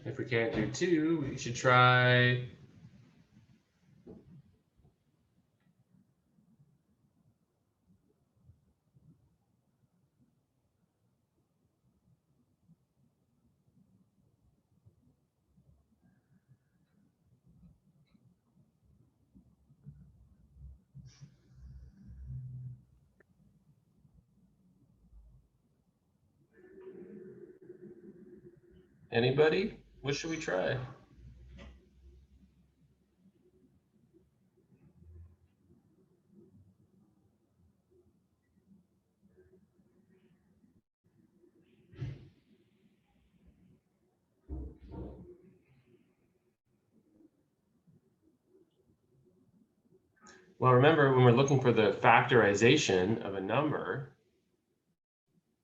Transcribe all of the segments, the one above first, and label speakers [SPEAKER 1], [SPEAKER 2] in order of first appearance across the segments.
[SPEAKER 1] If we can't do 2, we should try anybody? What should we try? Well, remember, when we're looking for the factorization of a number,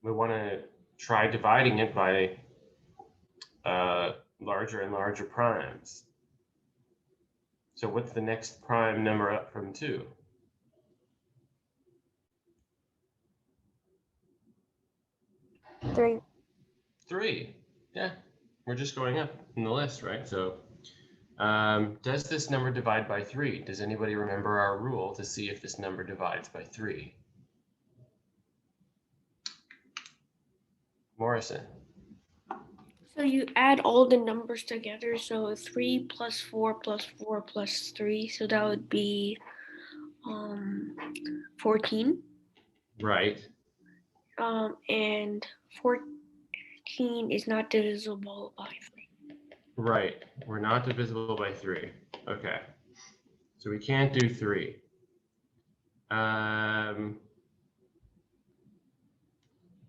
[SPEAKER 1] we want to try dividing it by larger and larger primes. So what's the next prime number up from 2?
[SPEAKER 2] 3.
[SPEAKER 1] 3. Yeah, we're just going up in the list, right? So does this number divide by 3? Does anybody remember our rule to see if this number divides by 3? Morrison.
[SPEAKER 2] So you add all the numbers together, so 3 plus 4 plus 4 plus 3, so that would be 14.
[SPEAKER 1] Right.
[SPEAKER 2] And 14 is not divisible by 3.
[SPEAKER 1] Right. We're not divisible by 3. Okay. So we can't do 3.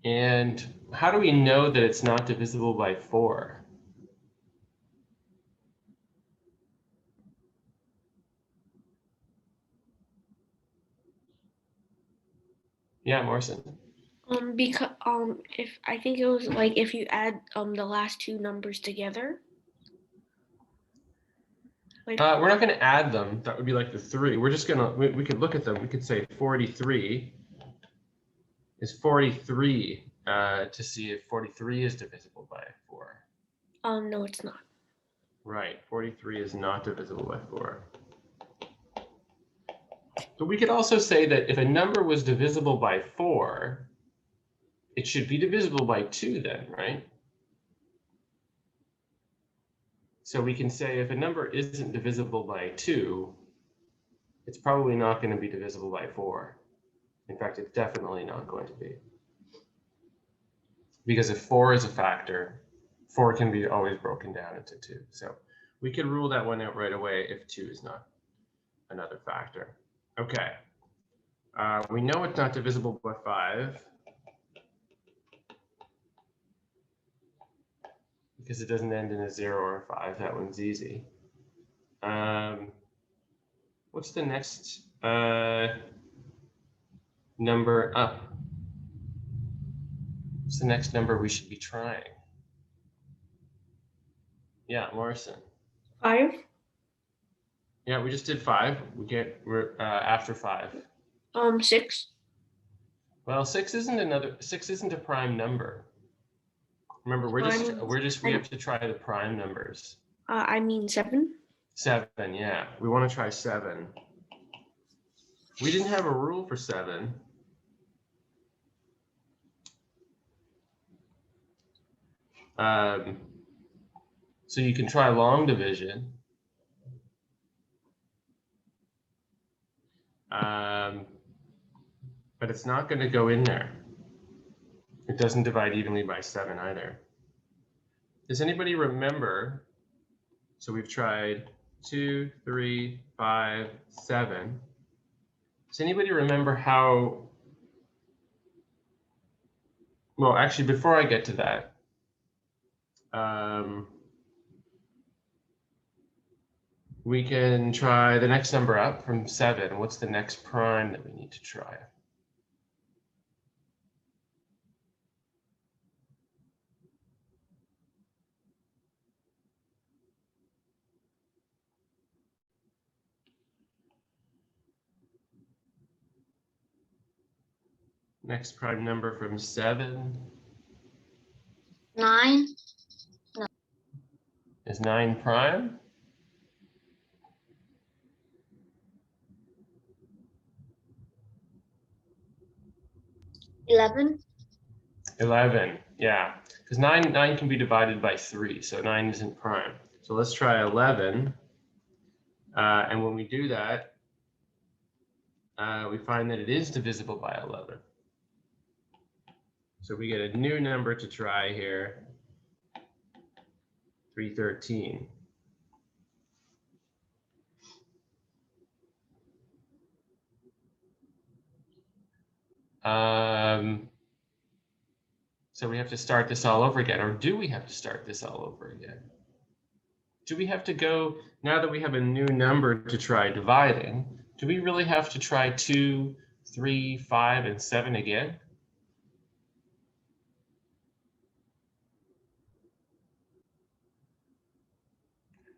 [SPEAKER 1] And how do we know that it's not divisible by 4? Yeah, Morrison.
[SPEAKER 2] Because if I think it was like if you add the last two numbers together.
[SPEAKER 1] We're not going to add them. That would be like the 3. We're just going to, we could look at them. We could say 43 is 43 to see if 43 is divisible by 4.
[SPEAKER 2] No, it's not.
[SPEAKER 1] Right. 43 is not divisible by 4. But we could also say that if a number was divisible by 4, it should be divisible by 2 then, right? So we can say if a number isn't divisible by 2, it's probably not going to be divisible by 4. In fact, it's definitely not going to be. Because if 4 is a factor, 4 can be always broken down into 2. So we can rule that one out right away if 2 is not another factor. Okay. We know it's not divisible by 5 because it doesn't end in a 0 or a 5. That one's easy. What's the next number up? What's the next number we should be trying? Yeah, Morrison.
[SPEAKER 2] 5.
[SPEAKER 1] Yeah, we just did 5. We're after 5.
[SPEAKER 2] 6.
[SPEAKER 1] Well, 6 isn't a prime number. Remember, we have to try the prime numbers.
[SPEAKER 2] I mean 7.
[SPEAKER 1] 7, yeah. We want to try 7. We didn't have a rule for 7. So you can try long division. But it's not going to go in there. It doesn't divide evenly by 7 either. Does anybody remember? So we've tried 2, 3, 5, 7. Does anybody remember how? Well, actually, before I get to that, we can try the next number up from 7. What's the next prime that we need to try? Next prime number from 7.
[SPEAKER 3] 9.
[SPEAKER 1] Is 9 prime?
[SPEAKER 3] 11.
[SPEAKER 1] 11, yeah. Because 9 can be divided by 3, so 9 isn't prime. So let's try 11. And when we do that, we find that it is divisible by 11. So we get a new number to try here, 313. So we have to start this all over again, or do we have to start this all over again? Do we have to go, now that we have a new number to try dividing, do we really have to try 2, 3, 5, and 7 again?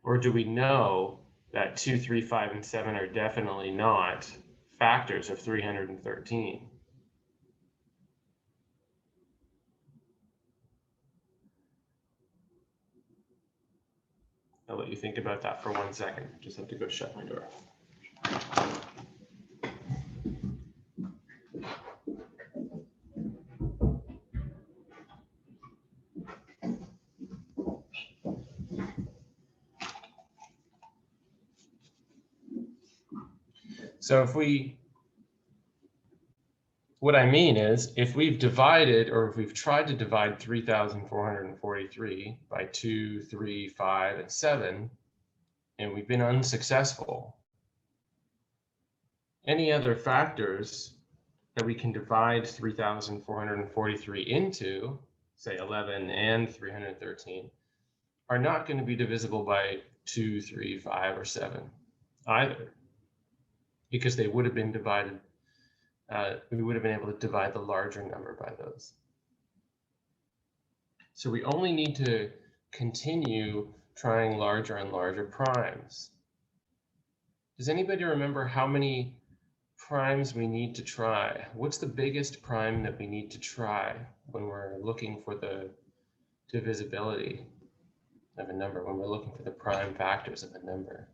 [SPEAKER 1] Or do we know that 2, 3, 5, and 7 are definitely not factors of 313? I'll let you think about that for 1 second. Just have to go shut my door. So what I mean is, if we've divided, or if we've tried to divide 3,443 by 2, 3, 5, and 7, and we've been unsuccessful, any other factors that we can divide 3,443 into, say 11 and 313, are not going to be divisible by 2, 3, 5, or 7 either, because they would have been divided, we would have been able to divide the larger number by those. So we only need to continue trying larger and larger primes. Does anybody remember how many primes we need to try? What's the biggest prime that we need to try when we're looking for the divisibility of a number, when we're looking for the prime factors of a number?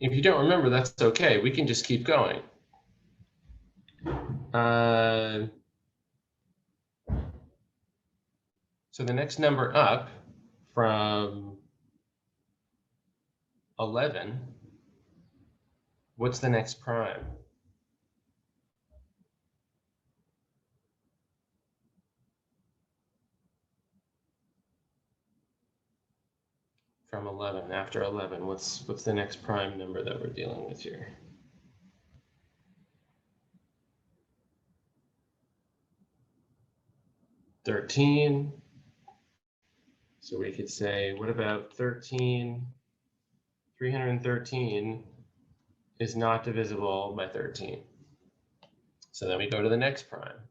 [SPEAKER 1] If you don't remember, that's okay. We can just keep going. So the next number up from 11, what's the next prime? From 11, after 11, what's the next prime number that we're dealing with here? $13. So we could say, what about 13? 313 is not divisible by 13. So then we go to the next prime.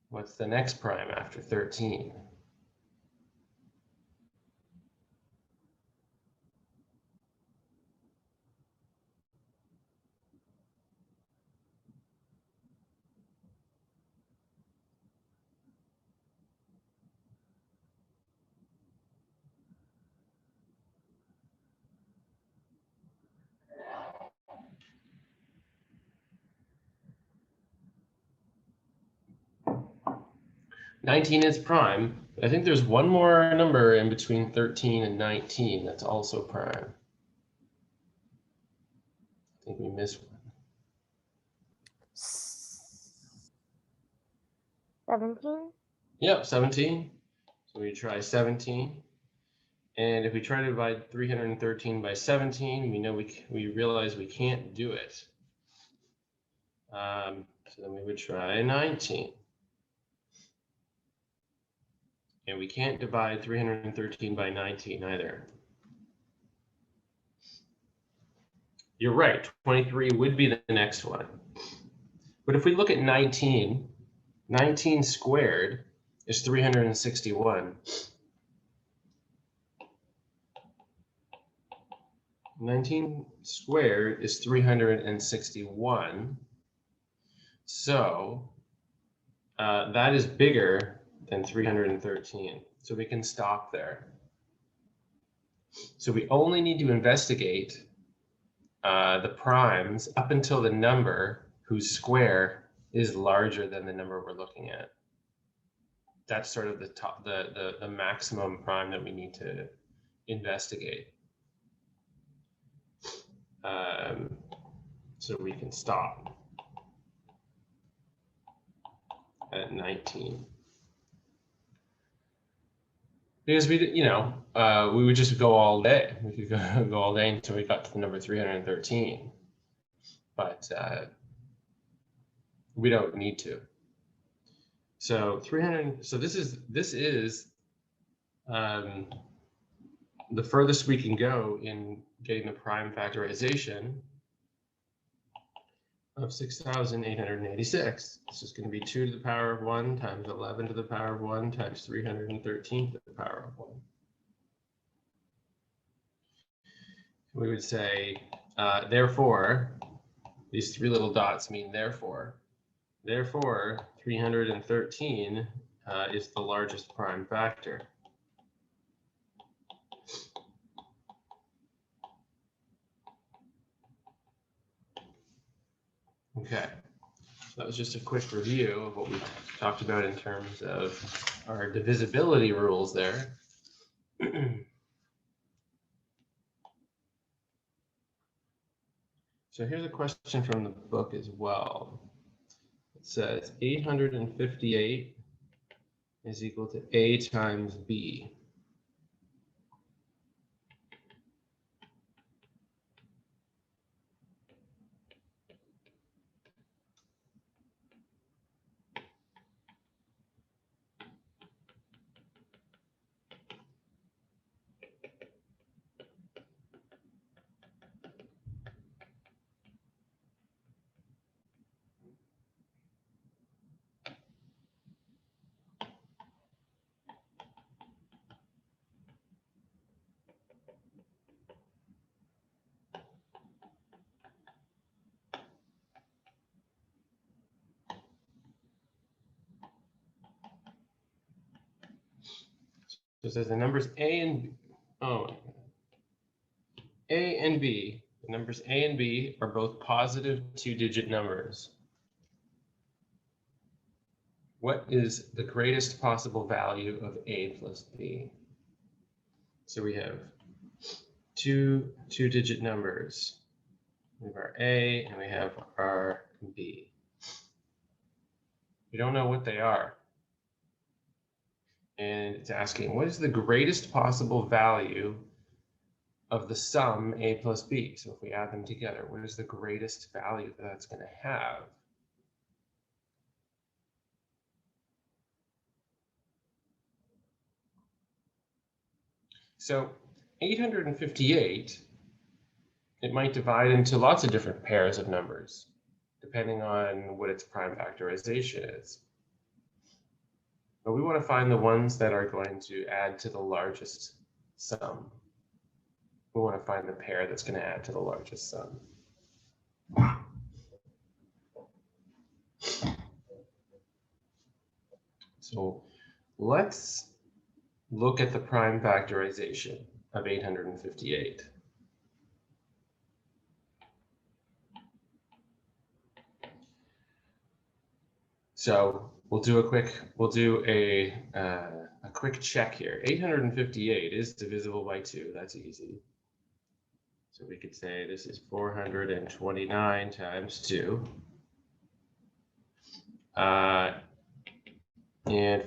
[SPEAKER 1] What's the next prime after 13? $19 is prime, but I think there's one more number in between 13 and 19 that's also prime. I think we missed one.
[SPEAKER 3] 17.
[SPEAKER 1] Yep, 17. So we try 17. And if we try to divide 313 by 17, we know we realize we can't do it. So then we would try 19. And we can't divide 313 by 19 either. You're right, 23 would be the next one. But if we look at 19, 19 squared is 361. 19 squared is 361. So that is bigger than 313. So we can stop there. So we only need to investigate the primes up until the number whose square is larger than the number we're looking at. That's sort of the maximum prime that we need to investigate. So we can stop at 19. Because we would just go all day. We could go all day until we got to the number 313. But we don't need to. So 300. So this is the furthest we can go in getting the prime factorization of 6,886. This is going to be 2 to the power of 1 times 11 to the power of 1 times 313 to the power of 1. We would say, therefore, these 3 little dots mean therefore. Therefore, 313 is the largest prime factor. Okay, so that was just a quick review of what we talked about in terms of our divisibility rules there. So here's a question from the book as well. It says 858 is equal to A times B. So it says the numbers A and B, A and B, the numbers A and B are both positive 2-digit numbers. What is the greatest possible value of A plus B? So we have two-digit numbers. We have our A and we have our B. We don't know what they are. And it's asking, what is the greatest possible value of the sum A plus B? So if we add them together, what is the greatest value that that's going to have? So 858, it might divide into lots of different pairs of numbers, depending on what its prime factorization is. But we want to find the ones that are going to add to the largest sum. We want to find the pair that's going to add to the largest sum. So let's look at the prime factorization of 858. So we'll do a quick check here. 858 is divisible by 2. That's easy. So we could say this is 429 times 2. And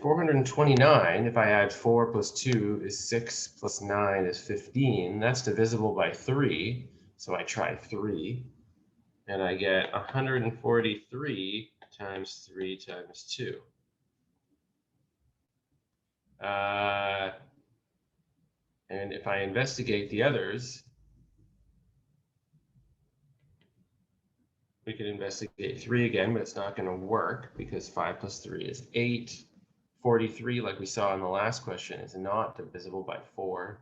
[SPEAKER 1] 429, if I add 4 plus 2 is 6 plus 9 is 15. That's divisible by 3. So I try 3. And I get 143 times 3 times 2. And if I investigate the others, we could investigate 3 again, but it's not going to work because 5 plus 3 is 8. 43, like we saw in the last question, is not divisible by 4.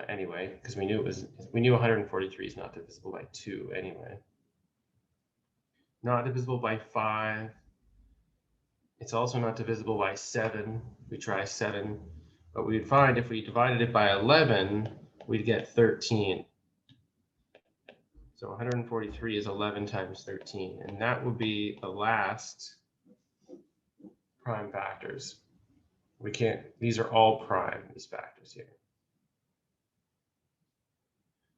[SPEAKER 1] anyway, because we knew 143 is not divisible by 2 anyway. Not divisible by 5. It's also not divisible by 7. We try 7, but we'd find if we divided it by 11, we'd get 13. So 143 is 11 times 13, and that would be the last prime factors. We can't, these are all prime, these factors here.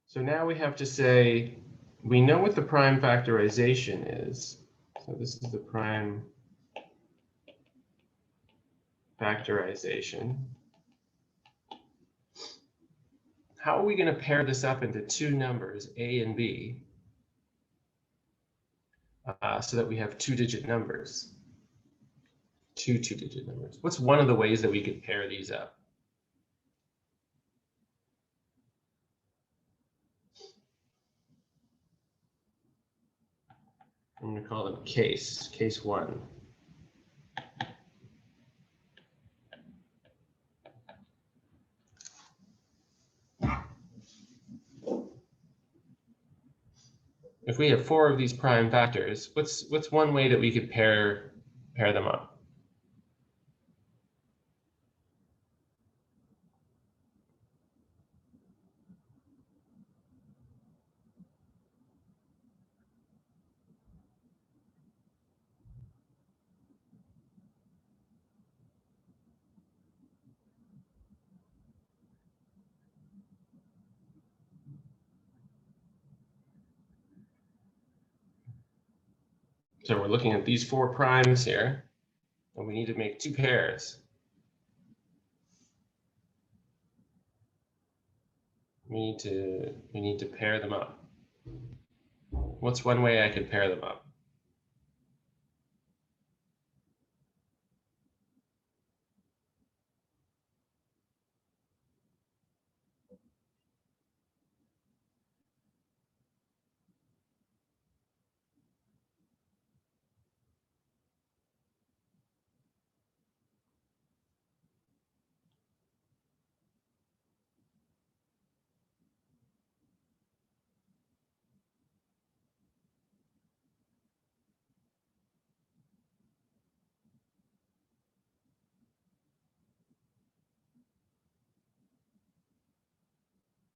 [SPEAKER 1] So now we have to say, we know what the prime factorization is. So this is the prime factorization. How are we going to pair this up into two numbers, A and B, so that we have two-digit numbers? Two-digit numbers. What's one of the ways that we could pair these up? I'm going to call them case 1. If we have 4 of these prime factors, what's one way that we could pair them up? So we're looking at these 4 primes here, and we need to make 2 pairs. We need to pair them up. What's one way I could pair them up?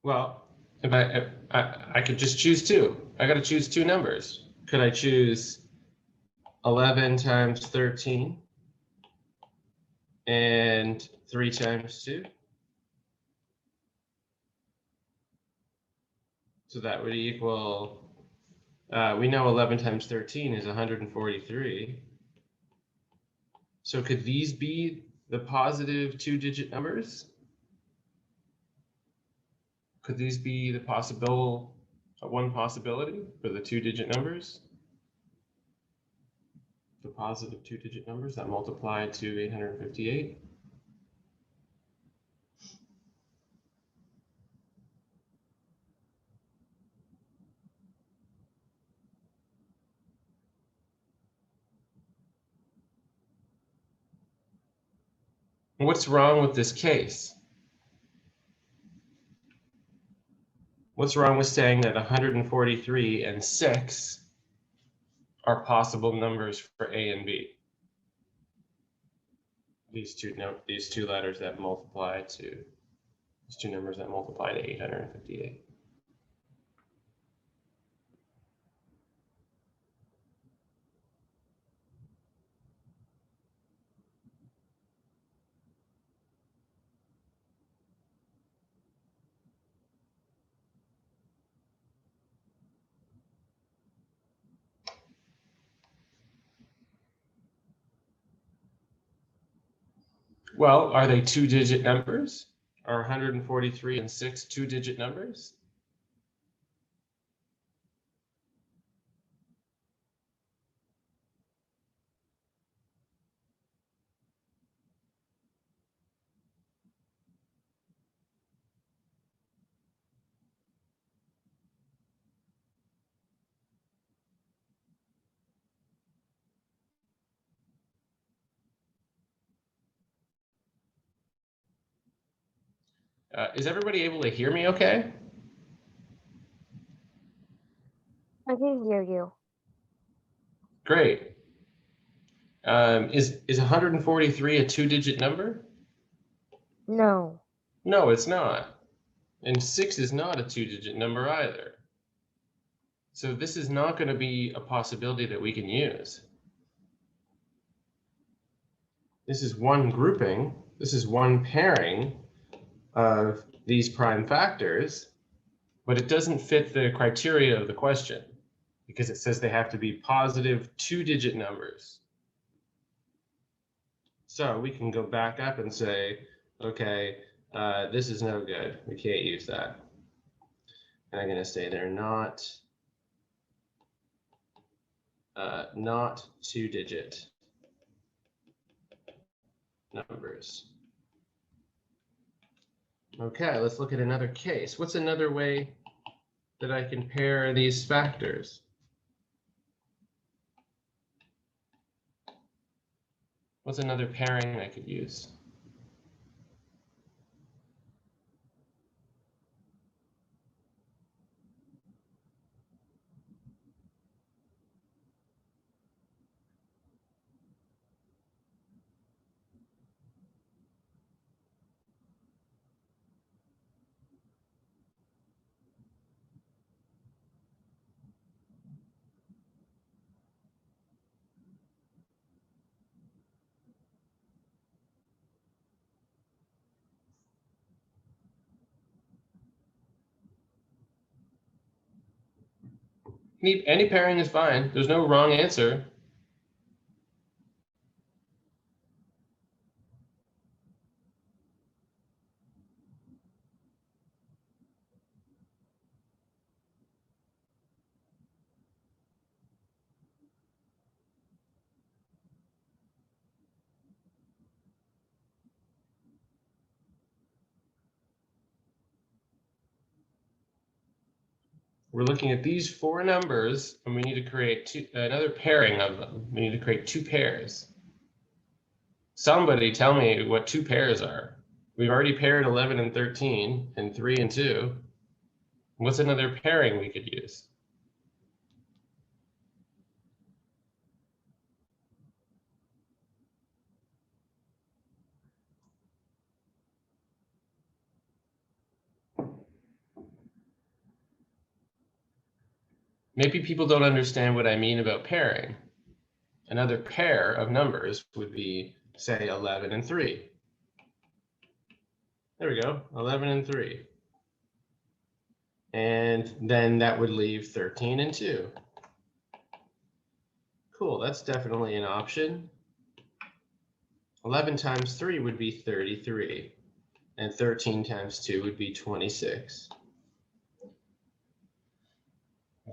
[SPEAKER 1] Well, if I could just choose 2. I got to choose 2 numbers. Could I choose 11 times 13 and 3 times 2? So that would equal, we know 11 times 13 is 143. So could these be the positive 2-digit numbers? Could these be the one possibility for the 2-digit numbers? The positive 2-digit numbers that multiply to 858? What's wrong with this case? What's wrong with saying that 143 and 6 are possible numbers for A and B? These two letters that multiply to, these 2 numbers that multiply to 858. Well, are they 2-digit numbers? Are 143 and 6 2-digit numbers? Is everybody able to hear me okay?
[SPEAKER 3] I can hear you.
[SPEAKER 1] Great. Is 143 a two-digit number?
[SPEAKER 3] No.
[SPEAKER 1] No, it's not. And 6 is not a two-digit number either. So this is not going to be a possibility that we can use. This is one grouping. This is one pairing of these prime factors, but it doesn't fit the criteria of the question because it says they have to be positive two-digit numbers. So we can go back up and say, okay, this is no good. We can't use that. And I'm going to say they're not two-digit numbers. Okay, let's look at another case. What's another way that I can pair these factors? What's another pairing I could use? Any pairing is fine. There's no wrong answer. We're looking at these four numbers, and we need to create another pairing of them. We need to create two pairs. Somebody tell me what two pairs are. We've already paired 11 and 13, and 3 and 2. What's another pairing we could use? Maybe people don't understand what I mean about pairing. Another pair of numbers would be, say, 11 and 3. There we go, 11 and 3. And then that would leave 13 and 2. Cool, that's definitely an option. 11 times 3 would be 33, and 13 times 2 would be 26.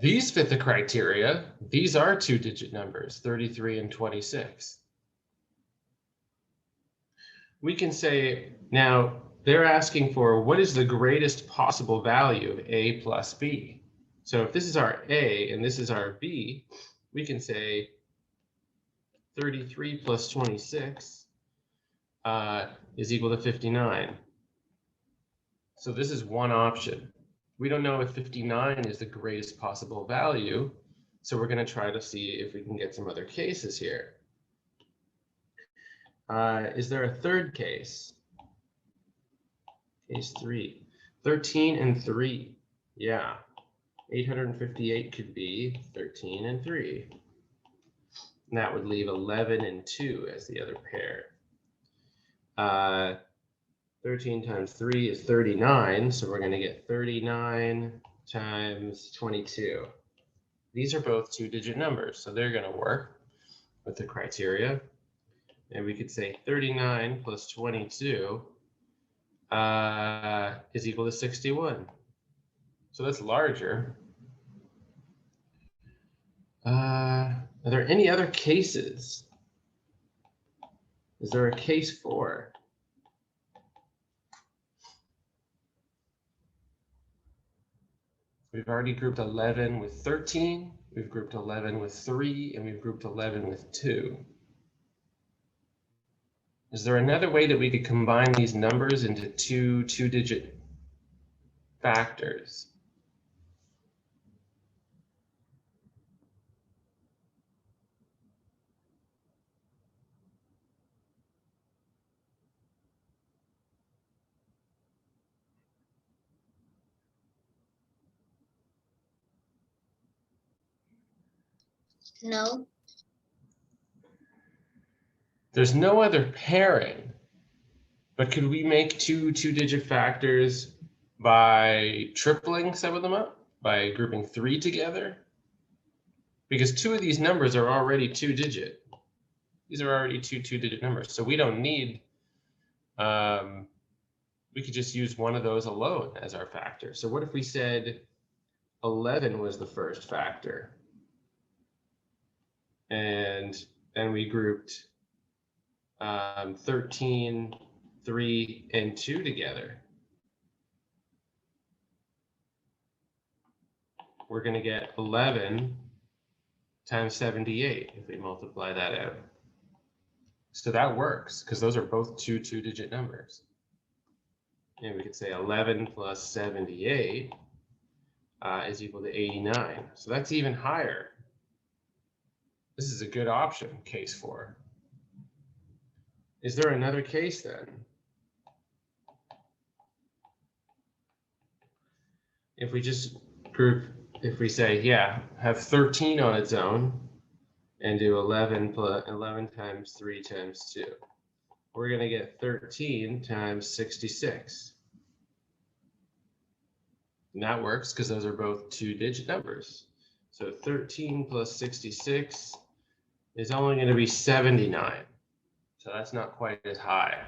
[SPEAKER 1] These fit the criteria. These are two-digit numbers, 33 and 26. We can say, now, they're asking for what is the greatest possible value of A plus B? So if this is our A and this is our B, we can say 33 plus 26 is equal to 59. So this is one option. We don't know if 59 is the greatest possible value, so we're going to try to see if we can get some other cases here. Is there a third case? Case 3. 13 and 3. Yeah. 858 could be 13 and 3. And that would leave 11 and 2 as the other pair. 13 times 3 is 39, so we're going to get 39 times 22. These are both two-digit numbers, so they're going to work with the criteria. And we could say 39 plus 22 is equal to 61. So that's larger. Are there any other cases? Is there a case 4? We've already grouped 11 with 13, we've grouped 11 with 3, and we've grouped 11 with 2. Is there another way that we could combine these numbers into two-digit factors?
[SPEAKER 4] No.
[SPEAKER 1] There's no other pairing, but could we make two-digit factors by tripling some of them up, by grouping 3 together? Because 2 of these numbers are already two-digit. These are already two-digit numbers, so we don't need, we could just use one of those alone as our factor. So what if we said 11 was the first factor? And then we grouped 13, 3, and 2 together. We're going to get 11 times 78 if we multiply that out. So that works because those are both two-digit numbers. And we could say 11 plus 78 is equal to 89. So that's even higher. This is a good option, case 4. Is there another case then? If we just group, if we say, yeah, have 13 on its own and do 11 times 3 times 2, we're going to get 13 times 66. And that works because those are both two-digit numbers. So 13 plus 66 is only going to be 79. So that's not quite as high.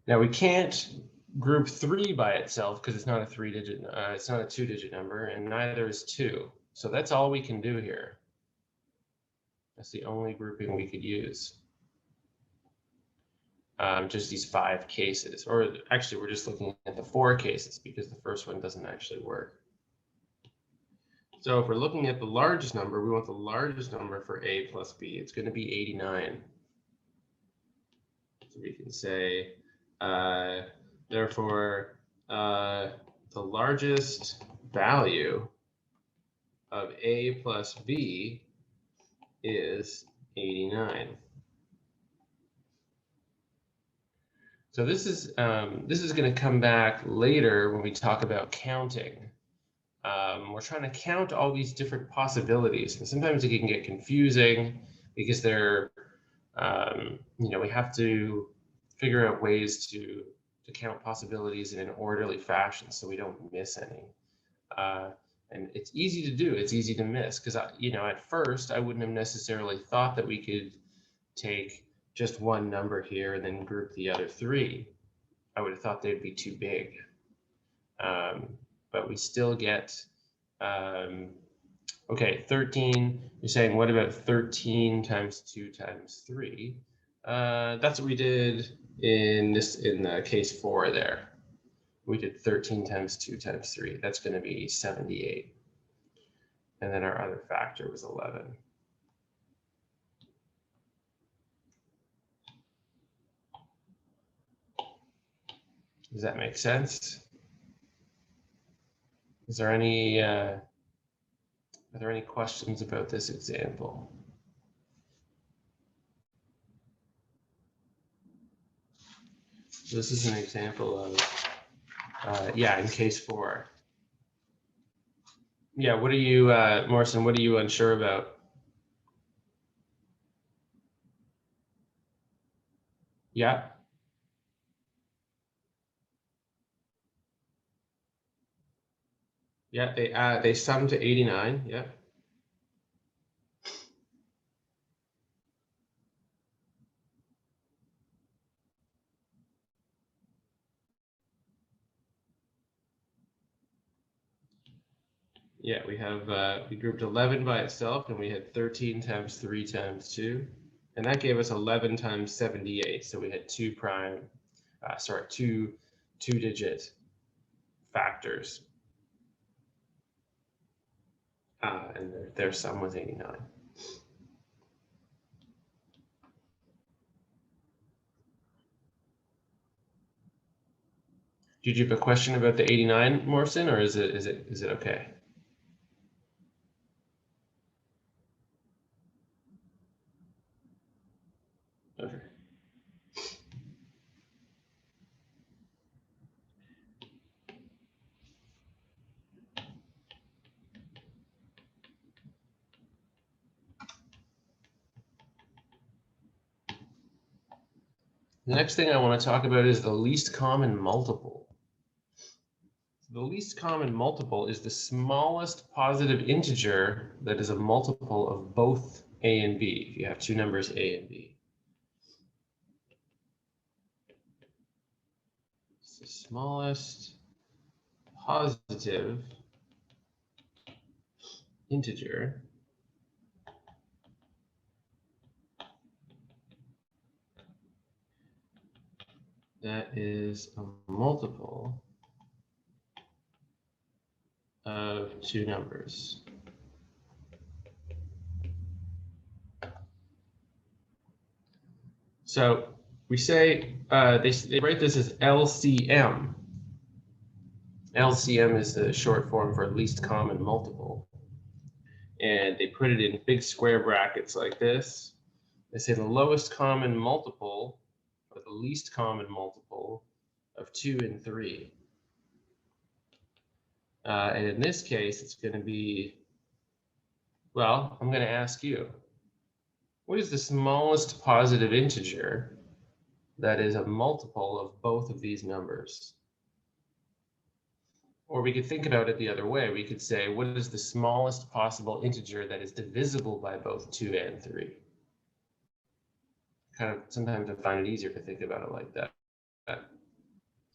[SPEAKER 1] Now we can't group 3 by itself because it's not a it's not a two-digit number, and neither is 2. So that's all we can do here. That's the only grouping we could use. Just these 5 cases, or actually we're just looking at the 4 cases because the first one doesn't actually work. So if we're looking at the largest number, we want the largest number for a plus b. It's going to be 89. So we can say, therefore, the largest value of a plus b is 89. So this is going to come back later when we talk about counting. We're trying to count all these different possibilities, and sometimes it can get confusing because they're, we have to figure out ways to count possibilities in an orderly fashion so we don't miss any. And it's easy to do, it's easy to miss, because at first I wouldn't have necessarily thought that we could take just one number here and then group the other 3. I would have thought they'd be too big. But we still get, okay, 13, you're saying, what about 13 times 2 times 3? That's what we did in case 4 there. We did 13 times 2 times 3. That's going to be 78. And then our other factor was 11. Does that make sense? Is there any, are there any questions about this example? This is an example of, yeah, in case 4. Yeah, what are you, Morrison, what are you unsure about? Yeah. Yeah, they sum to 89, yeah. Yeah, we have, we grouped 11 by itself, and we had 13 times 3 times 2, and that gave us 11 times 78. So we had two two-digit factors, and their sum was 89. Did you have a question about the 89, Morrison, or is it okay? Okay. The next thing I want to talk about is the least common multiple. The least common multiple is the smallest positive integer that is a multiple of both a and b, if you have two numbers a and b. It's the smallest positive integer that is a multiple of two numbers. So we say, they write this as LCM. LCM is the short form for least common multiple. And they put it in big square brackets like this. They say the lowest common multiple, or the least common multiple of 2 and 3. And in this case, it's going to be, well, I'm going to ask you, what is the smallest positive integer that is a multiple of both of these numbers? Or we could think about it the other way. We could say, what is the smallest possible integer that is divisible by both 2 and 3? Kind of, sometimes I find it easier to think about it like that.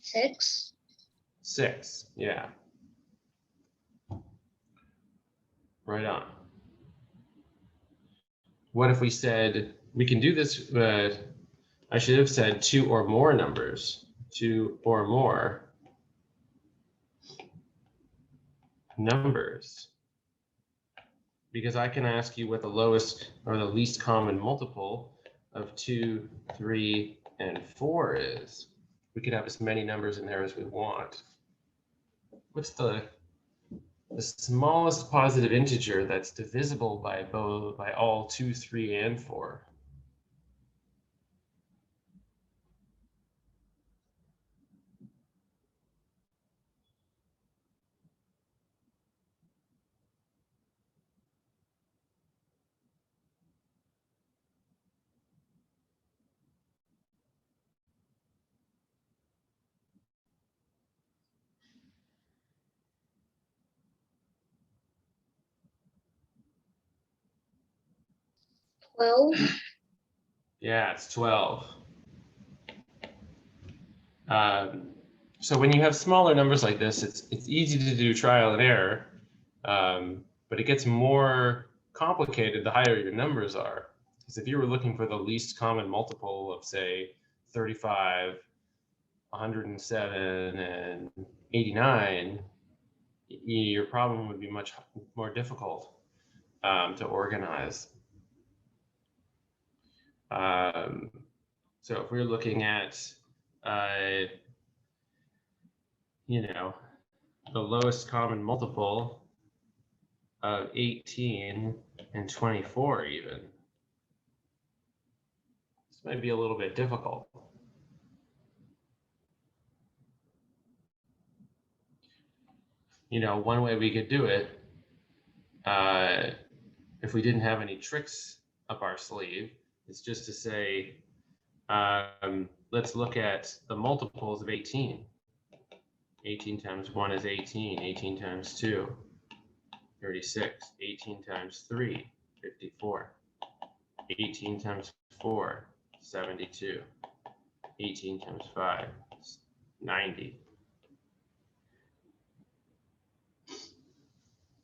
[SPEAKER 4] 6.
[SPEAKER 1] 6, yeah. Right on. What if we said, we can do this, I should have said 2 or more numbers, 2 or more numbers, because I can ask you what the lowest or the least common multiple of 2, 3, and 4 is. We could have as many numbers in there as we want. What's the smallest positive integer that's divisible by all 2, 3, and 4?
[SPEAKER 4] Twelve.
[SPEAKER 1] Yeah, it's 12. So when you have smaller numbers like this, it's easy to do trial and error, but it gets more complicated the higher your numbers are. Because if you were looking for the least common multiple of, say, 35, 107, and 89, your problem would be much more difficult to organize. So if we're looking at, the lowest common multiple of 18 and 24 even, this might be a little bit difficult. One way we could do it, if we didn't have any tricks up our sleeve, is just to say, let's look at the multiples of 18. 18 times 1 is 18, 18 times 2, 36, 18 times 3, 54, 18 times 4, 72, 18 times 5, 90.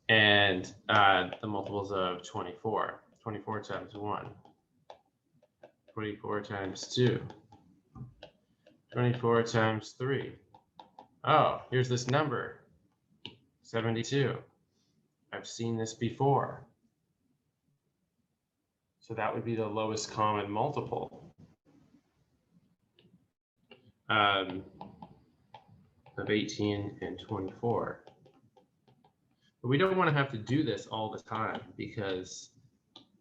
[SPEAKER 1] And the multiples of 24, 24 times 1, 24 times 2, 24 times 3. Oh, here's this number, 72. I've seen this before. So that would be the lowest common multiple. of 18 and 24. But we don't want to have to do this all the time because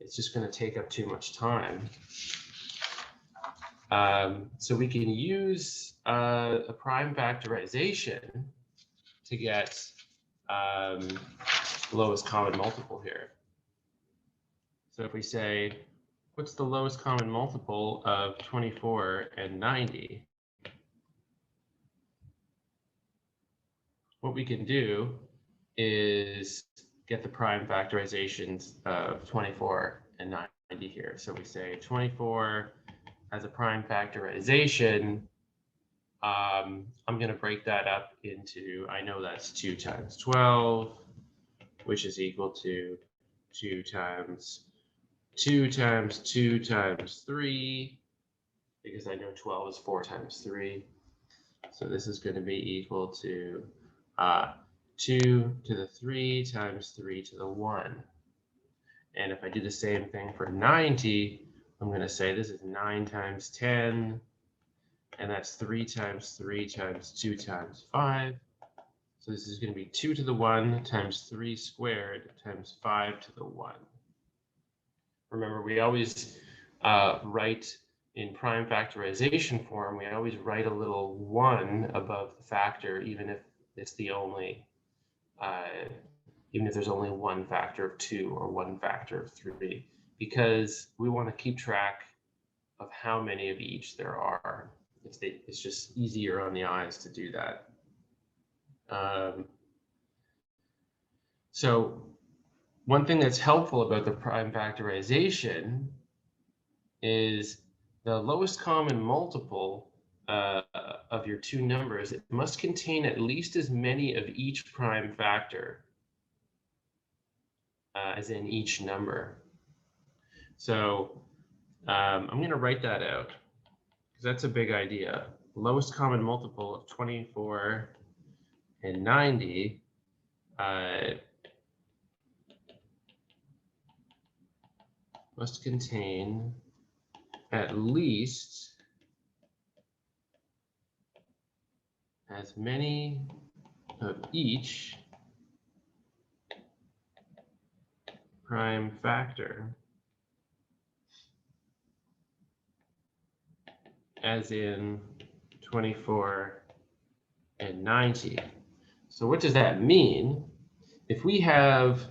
[SPEAKER 1] it's just going to take up too much time. So we can use a prime factorization to get lowest common multiple here. So if we say, what's the lowest common multiple of 24 and 90? What we can do is get the prime factorizations of 24 and 90 here. So we say 24 as a prime factorization. I'm going to break that up into, I know that's 2 times 12, which is equal to 2 times 2 times 2 times 3, because I know 12 is 4 times 3. So this is going to be equal to 2 to the 3 times 3 to the 1. And if I do the same thing for 90, I'm going to say this is 9 times 10, and that's 3 times 3 times 2 times 5. So this is going to be 2 to the 1 times 3 squared times 5 to the 1. Remember, we always write in prime factorization form, we always write a little 1 above the factor, even if it's the only, even if there's only one factor of 2 or one factor of 3, because we want to keep track of how many of each there are. It's just easier on the eyes to do that. So one thing that's helpful about the prime factorization is the lowest common multiple of your two numbers. It must contain at least as many of each prime factor as in each number. So I'm going to write that out because that's a big idea. Lowest common multiple of 24 and 90 must contain at least as many of each prime factor as in 24 and 90. So what does that mean? If we have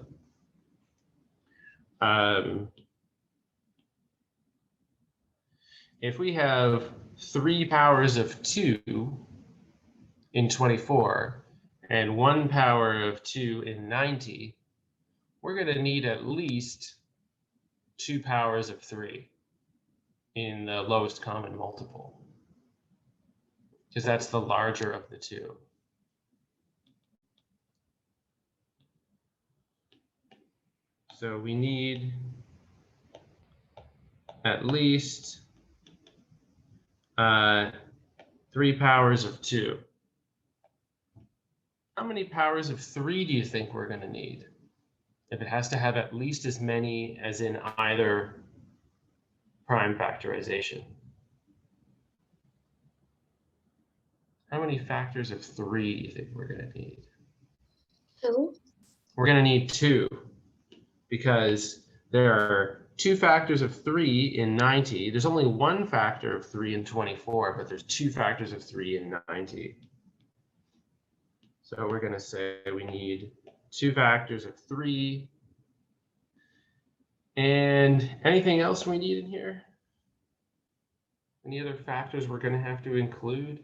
[SPEAKER 1] if we have 3 powers of 2 in 24 and 1 power of 2 in 90, we're going to need at least 2 powers of 3 in the lowest common multiple, because that's the larger of the two. So we need at least 3 powers of 2. How many powers of 3 do you think we're going to need? If it has to have at least as many as in either prime factorization. How many factors of 3 do you think we're going to need?
[SPEAKER 4] 2.
[SPEAKER 1] We're going to need 2, because there are 2 factors of 3 in 90. There's only 1 factor of 3 in 24, but there's 2 factors of 3 in 90. So we're going to say we need 2 factors of 3. And anything else we need in here? Any other factors we're going to have to include?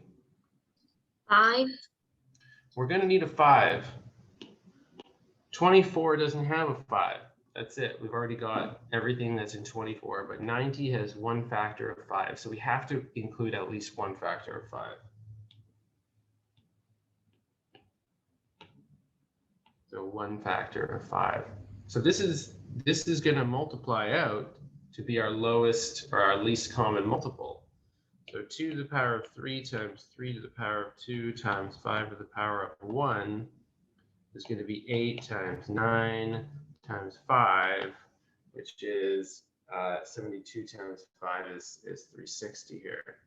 [SPEAKER 4] 5.
[SPEAKER 1] We're going to need a 5. 24 doesn't have a 5. That's it. We've already got everything that's in 24, but 90 has 1 factor of 5. So we have to include at least 1 factor of 5. So 1 factor of 5. So this is going to multiply out to be our lowest or our least common multiple. So 2 to the power of 3 times 3 to the power of 2 times 5 to the power of 1 is going to be 8 times 9 times 5, which is 72 times 5 is 360 here.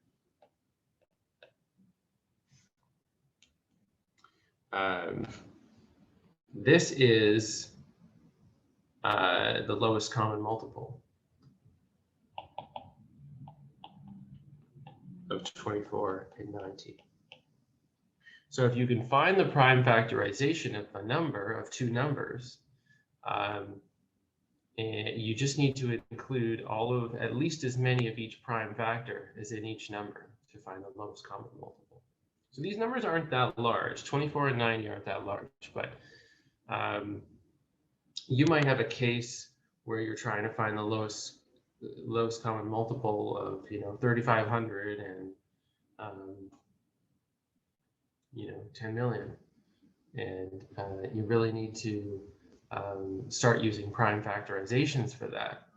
[SPEAKER 1] This is the lowest common multiple of 24 and 19. So if you can find the prime factorization of a number of two numbers, and you just need to include all of at least as many of each prime factor as in each number to find the lowest common multiple. So these numbers aren't that large. 24 and 90 aren't that large, but you might have a case where you're trying to find the lowest common multiple of 3,500 and 10 million, and you really need to start using prime factorizations for that.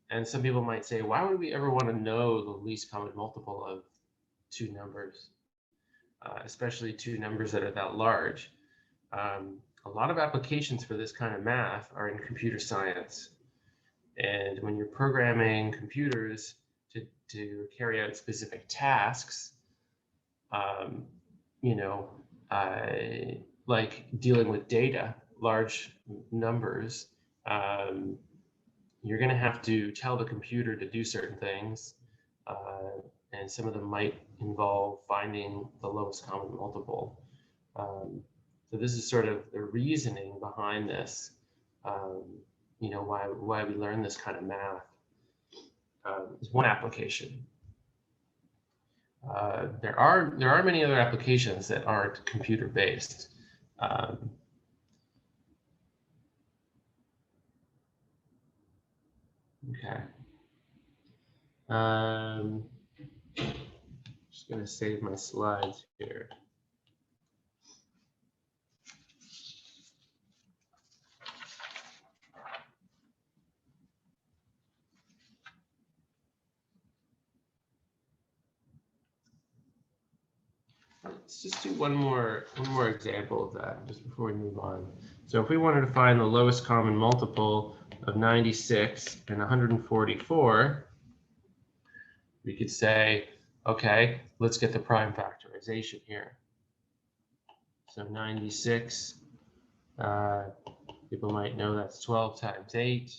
[SPEAKER 1] And some people might say, why would we ever want to know the least common multiple of two numbers, especially two numbers that are that large? A lot of applications for this kind of math are in computer science. And when you're programming computers to carry out specific tasks, like dealing with data, large numbers, you're going to have to tell the computer to do certain things, and some of them might involve finding the lowest common multiple. So this is sort of the reasoning behind this, why we learn this kind of math. Is one application. There are many other applications that aren't computer based. Okay. Just going to save my slides here. Let's just do one more example of that just before we move on. So if we wanted to find the lowest common multiple of 96 and 144, we could say, okay, let's get the prime factorization here. So 96, people might know that's 12 times 8,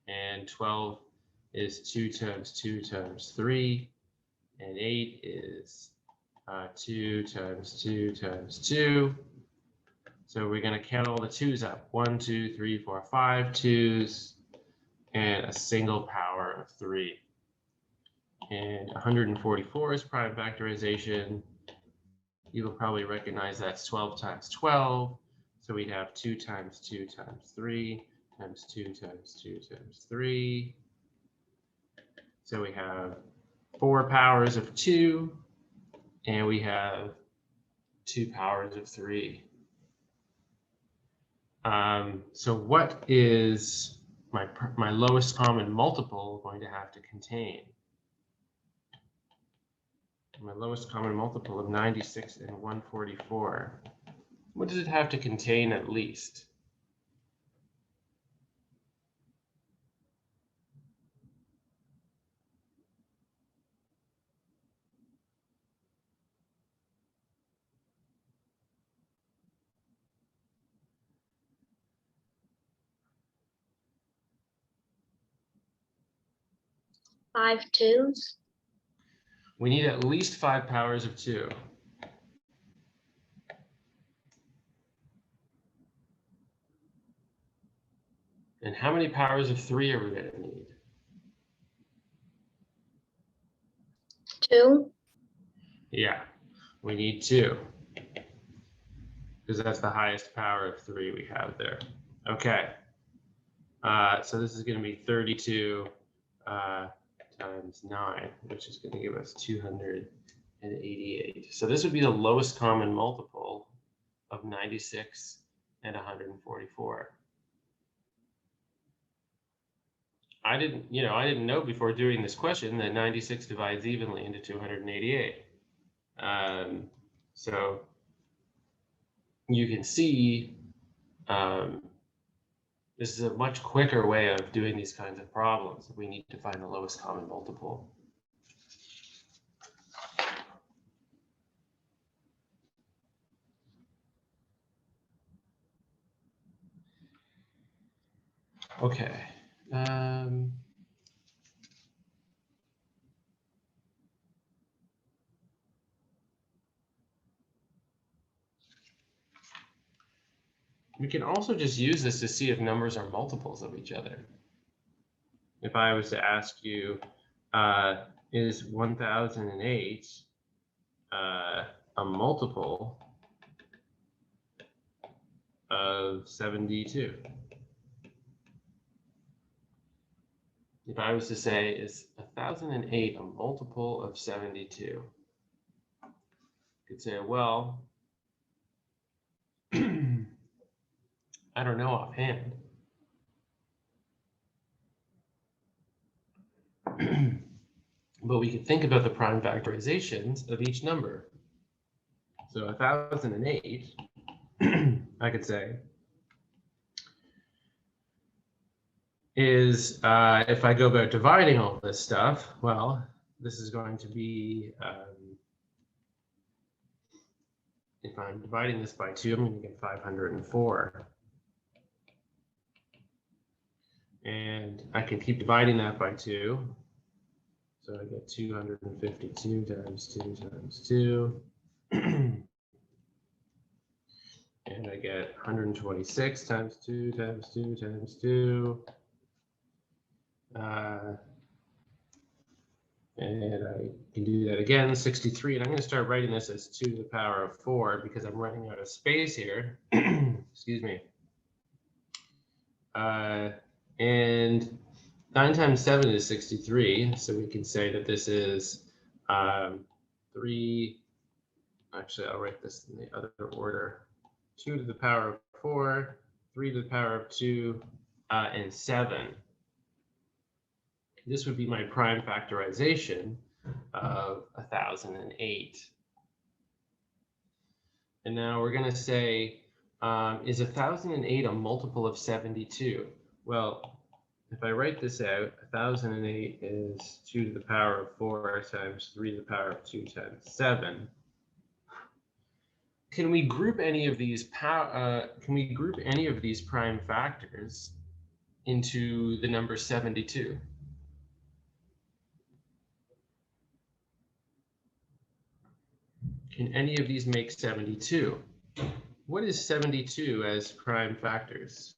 [SPEAKER 1] and 12 is 2 times 2 times 3, and 8 is 2 times 2 times 2. So we're going to count all the 2's up. 1, 2, 3, 4, 5 2's, and a single power of 3. And 144 is prime factorization. You will probably recognize that's 12 times 12. So we'd have 2 times 2 times 3 times 2 times 2 times 3. So we have 4 powers of 2, and we have 2 powers of 3. So what is my lowest common multiple going to have to contain? My lowest common multiple of 96 and 144. What does it have to contain at least?
[SPEAKER 4] Five 2's.
[SPEAKER 1] We need at least 5 powers of 2. And how many powers of 3 are we going to need?
[SPEAKER 4] 2.
[SPEAKER 1] Yeah, we need 2. Because that's the highest power of 3 we have there. Okay. So this is going to be 32 times 9, which is going to give us 288. So this would be the lowest common multiple of 96 and 144. I didn't know before doing this question that 96 divides evenly into 288. So you can see this is a much quicker way of doing these kinds of problems. We need to find the lowest common multiple. Okay. We can also just use this to see if numbers are multiples of each other. If I was to ask you, is 1008 a multiple of 72? If I was to say, is 1008 a multiple of 72? I could say, well, I don't know offhand. But we could think about the prime factorizations of each number. So 1008, I could say, is if I go about dividing all this stuff, well, this is going to be, if I'm dividing this by 2, I'm going to get 504. And I can keep dividing that by 2. So I get 252 times 2 times 2. And I get 126 times 2 times 2 times 2. And I can do that again, 63. And I'm going to start writing this as 2 to the power of 4 because I'm running out of space here. Excuse me. And 9 times 7 is 63. So we can say that this is 3. Actually, I'll write this in the other order. 2 to the power of 4, 3 to the power of 2, and 7. This would be my prime factorization of 1008. And now we're going to say, is 1008 a multiple of 72? Well, if I write this out, 1008 is 2 to the power of 4 times 3 to the power of 2 times 7. Can we group any of these prime factors into the number 72? Can any of these make 72? What is 72 as prime factors?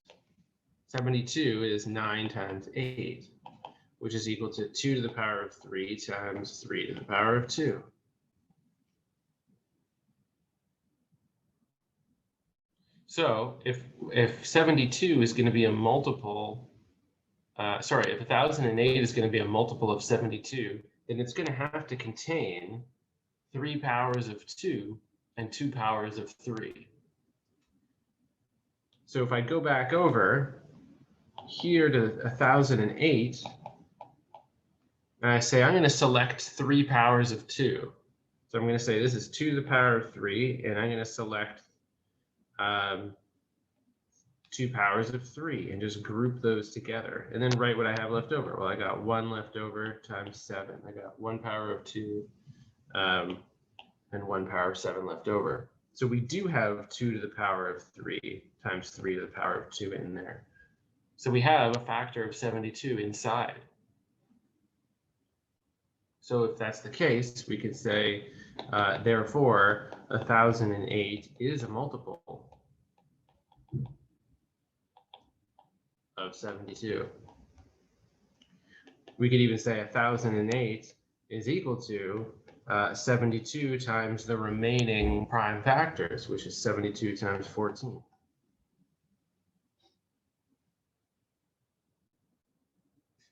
[SPEAKER 1] 72 is 9 times 8, which is equal to 2 to the power of 3 times 3 to the power of 2. So if 72 is going to be a multiple, if 1008 is going to be a multiple of 72, then it's going to have to contain 3 powers of 2 and 2 powers of 3. So if I go back over here to 1008, and I say I'm going to select 3 powers of 2. So I'm going to say this is 2 to the power of 3, and I'm going to select 2 powers of 3 and just group those together and then write what I have left over. Well, I got 1 left over times 7. I got 1 power of 2 and 1 power of 7 left over. So we do have 2 to the power of 3 times 3 to the power of 2 in there. So we have a factor of 72 inside. So if that's the case, we could say, therefore, 1008 is a multiple of 72. We could even say 1008 is equal to 72 times the remaining prime factors, which is 72 times 14.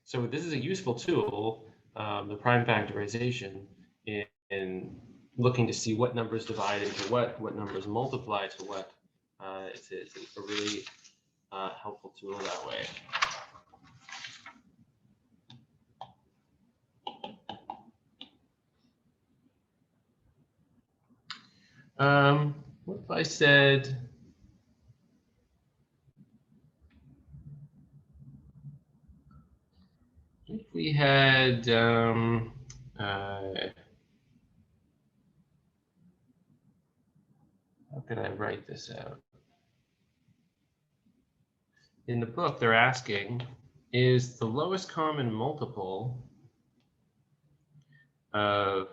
[SPEAKER 1] So this is a useful tool, the prime factorization, in looking to see what numbers divide into what numbers multiply to what. It's a really helpful tool that way. What if I said, if we had, how could I write this out? in the book, they're asking, is the lowest common multiple of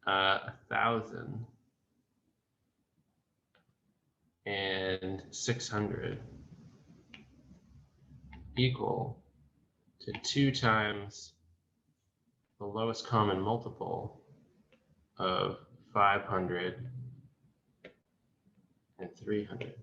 [SPEAKER 1] 1,000 and 600 equal to 2 times the lowest common multiple of 500 and 300.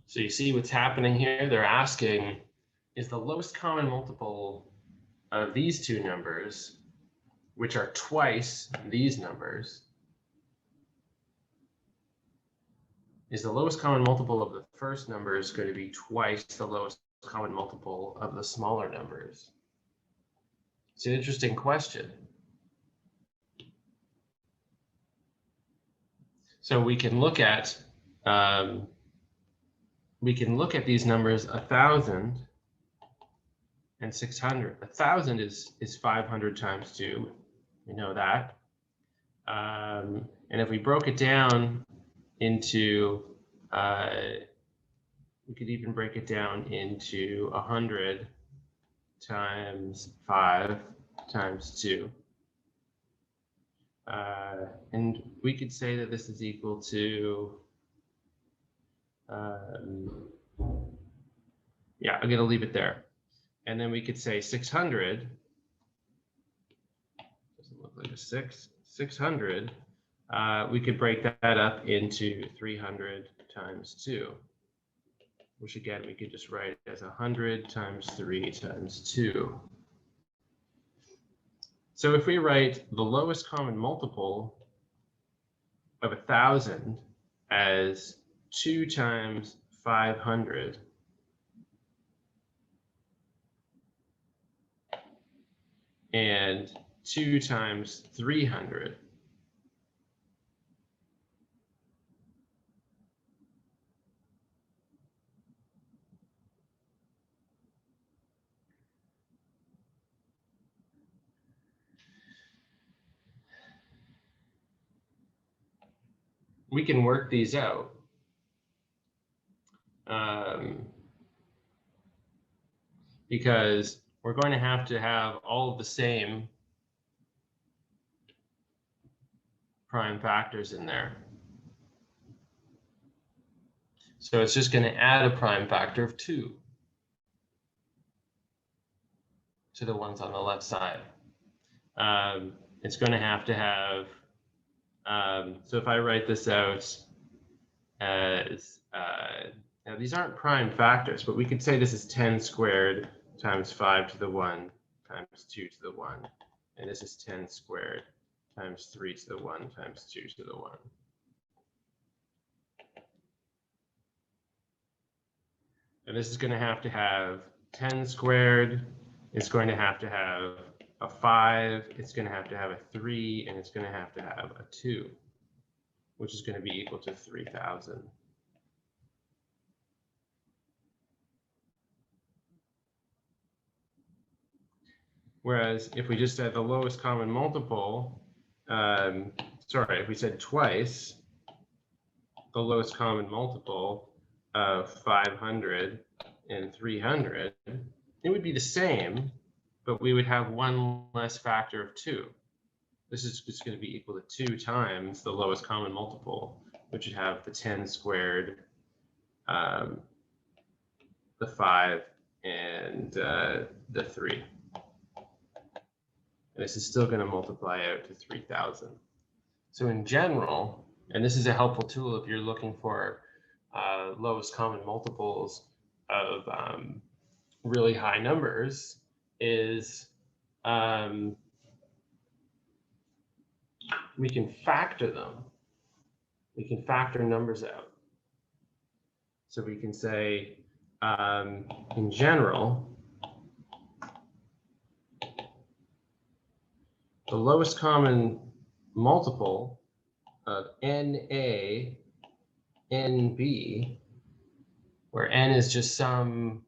[SPEAKER 1] So you see what's happening here? They're asking, is the lowest common multiple of these two numbers, which are twice these numbers, is the lowest common multiple of the first numbers going to be twice the lowest common multiple of the smaller numbers? It's an interesting question. So we can look at these numbers 1,000 and 600. 1,000 is 500 times 2. We know that. And if we broke it down into, we could even break it down into 100 times 5 times 2. And we could say that this is equal to, yeah, I'm going to leave it there. And then we could say 600, doesn't look like a 6, 600, we could break that up into 300 times 2, which again, we could just write as 100 times 3 times 2. So if we write the lowest common multiple of 1,000 as 2 times 500, and 2 times 300, we can work these out. Because we're going to have all of the same prime factors in there. So it's just going to add a prime factor of 2 to the ones on the left side. It's going to have, so if I write this out as, now these aren't prime factors, but we could say this is 10 squared times 5 to the 1 times 2 to the 1. And this is 10 squared times 3 to the 1 times 2 to the 1. And this is going to have 10 squared. It's going to have a 5. It's going to have a 3. And it's going to have a 2, which is going to be equal to 3,000. Whereas if we just had the lowest common multiple, sorry, if we said twice the lowest common multiple of 500 and 300, it would be the same, but we would have one less factor of 2. This is just going to be equal to 2 times the lowest common multiple, which would have the 10 squared, the 5, and the 3. And this is still going to multiply out to 3,000. So in general, and this is a helpful tool if you're looking for lowest common multiples of really high numbers, is we can factor them. We can factor numbers out. So we can say, in general, the lowest common multiple of NA, NB, where N is just some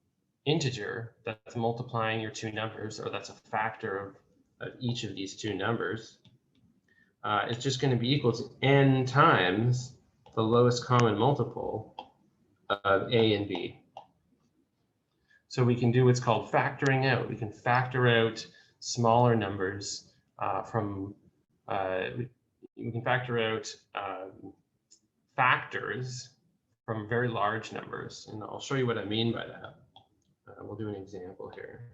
[SPEAKER 1] integer that's multiplying your two numbers, or that's a factor of each of these two numbers, it's just going to be equal to n times the lowest common multiple of a and b. So we can do what's called factoring out. We can factor out smaller numbers we can factor out factors from very large numbers. And I'll show you what I mean by that. We'll do an example here.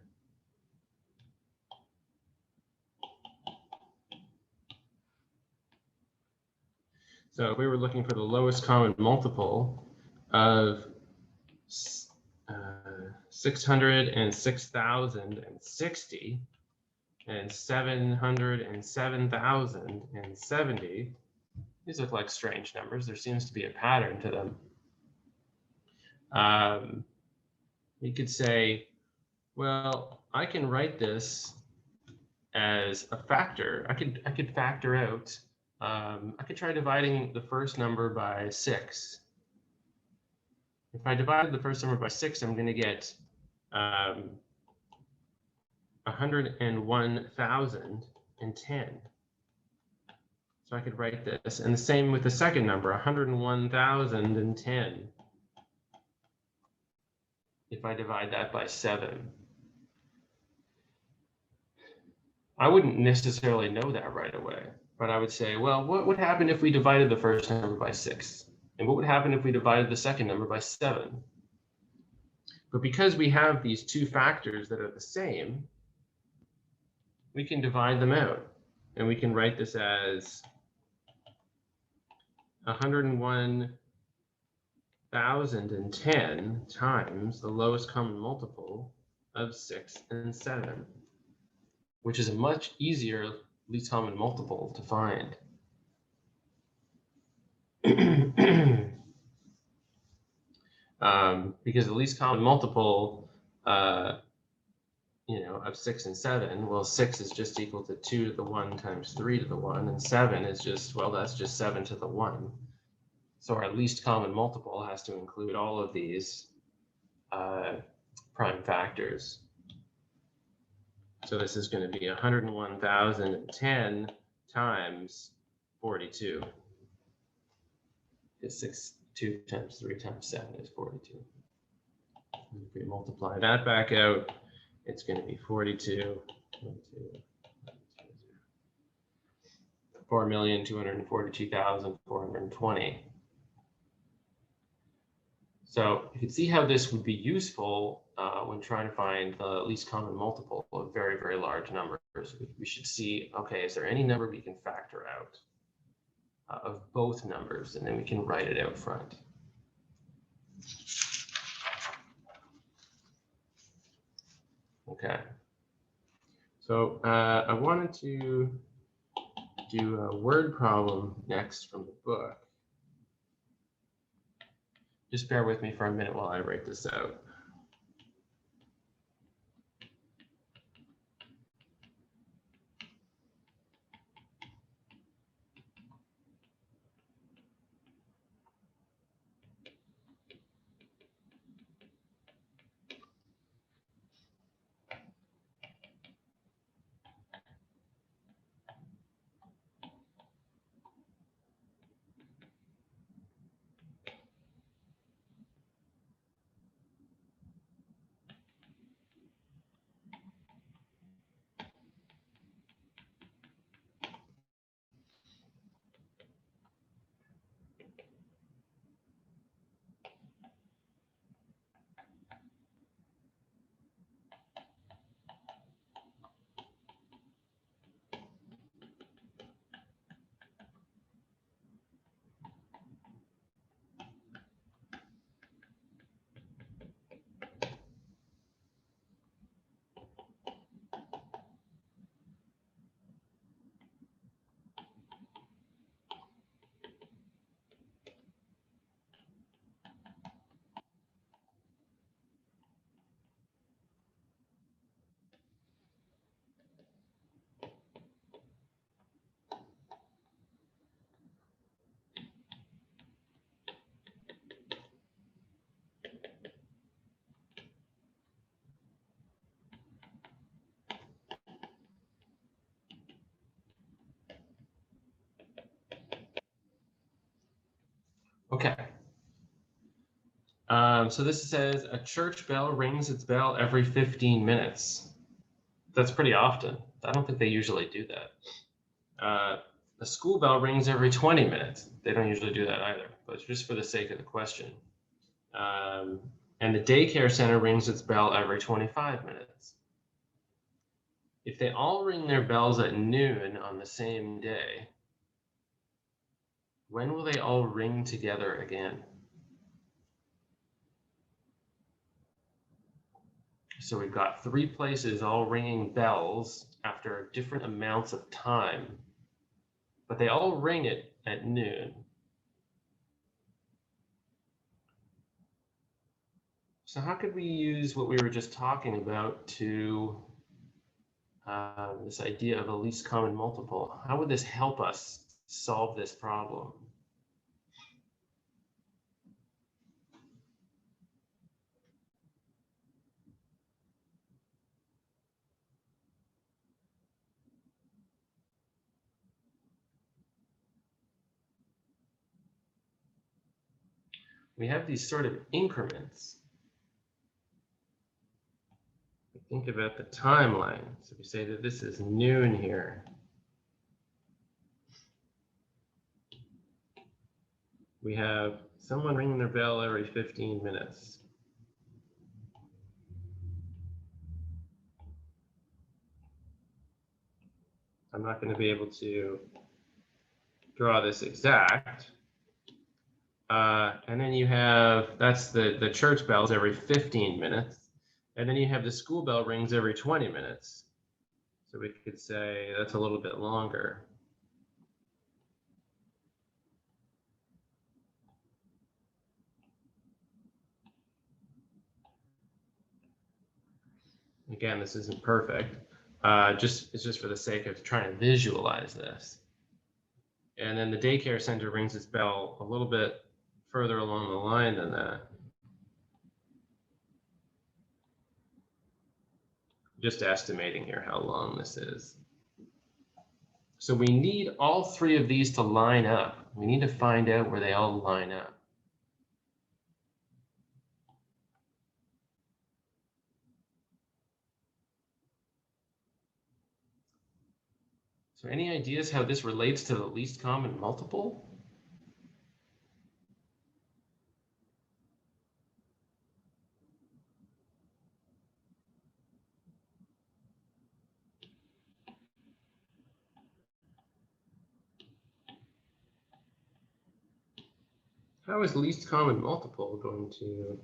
[SPEAKER 1] So if we were looking for the lowest common multiple of 606,060 and 707,070, these look like strange numbers. There seems to be a pattern to them. You could say, well, I can write this as a factor. I could factor out. I could try dividing the first number by 6. If I divide the first number by 6, I'm going to get 101,010. So I could write this, and the same with the second number, 101,010. If I divide that by 7. I wouldn't necessarily know that right away, but I would say, well, what would happen if we divided the first number by 6? And what would happen if we divided the second number by 7? But because we have these two factors that are the same, we can divide them out. And we can write this as 101,010 times the lowest common multiple of 6 and 7, which is a much easier least common multiple to find. Because the least common multiple, of 6 and 7, well, 6 is just equal to 2 to the 1 times 3 to the 1, and 7 is just, well, that's just 7 to the 1. So our least common multiple has to include all of these prime factors. So this is going to be 101,010 times 42. Because 2 times 3 times 7 is 42. If we multiply that back out, it's going to be 42. 4,242,420. So you can see how this would be useful when trying to find the least common multiple of very, very large numbers. We should see, okay, is there any number we can factor out of both numbers, and then we can write it out front. Okay. So I wanted to do a word problem next from the book. Just bear with me for a minute while I write this out. Okay. So this says a church bell rings its bell every 15 minutes. That's pretty often. I don't think they usually do that. A school bell rings every 20 minutes. They don't usually do that either, but just for the sake of the question. And the daycare center rings its bell every 25 minutes. If they all ring their bells at noon on the same day, when will they all ring together again? So we've got 3 places all ringing bells after different amounts of time, but they all ring it at noon. So how could we use what we were just talking about to this idea of a least common multiple? How would this help us solve this problem? We have these sort of increments. Think about the timeline. So we say that this is noon here. We have someone ringing their bell every 15 minutes. I'm not going to be able to draw this exact. And then you have, that's the church bells every 15 minutes. And then you have the school bell rings every 20 minutes. So we could say that's a little bit longer. Again, this isn't perfect. It's just for the sake of trying to visualize this. And then the daycare center rings its bell a little bit further along the line than that. Just estimating here how long this is. So we need all 3 of these to line up. We need to find out where they all line up. So any ideas how this relates to the least common multiple? How is least common multiple going to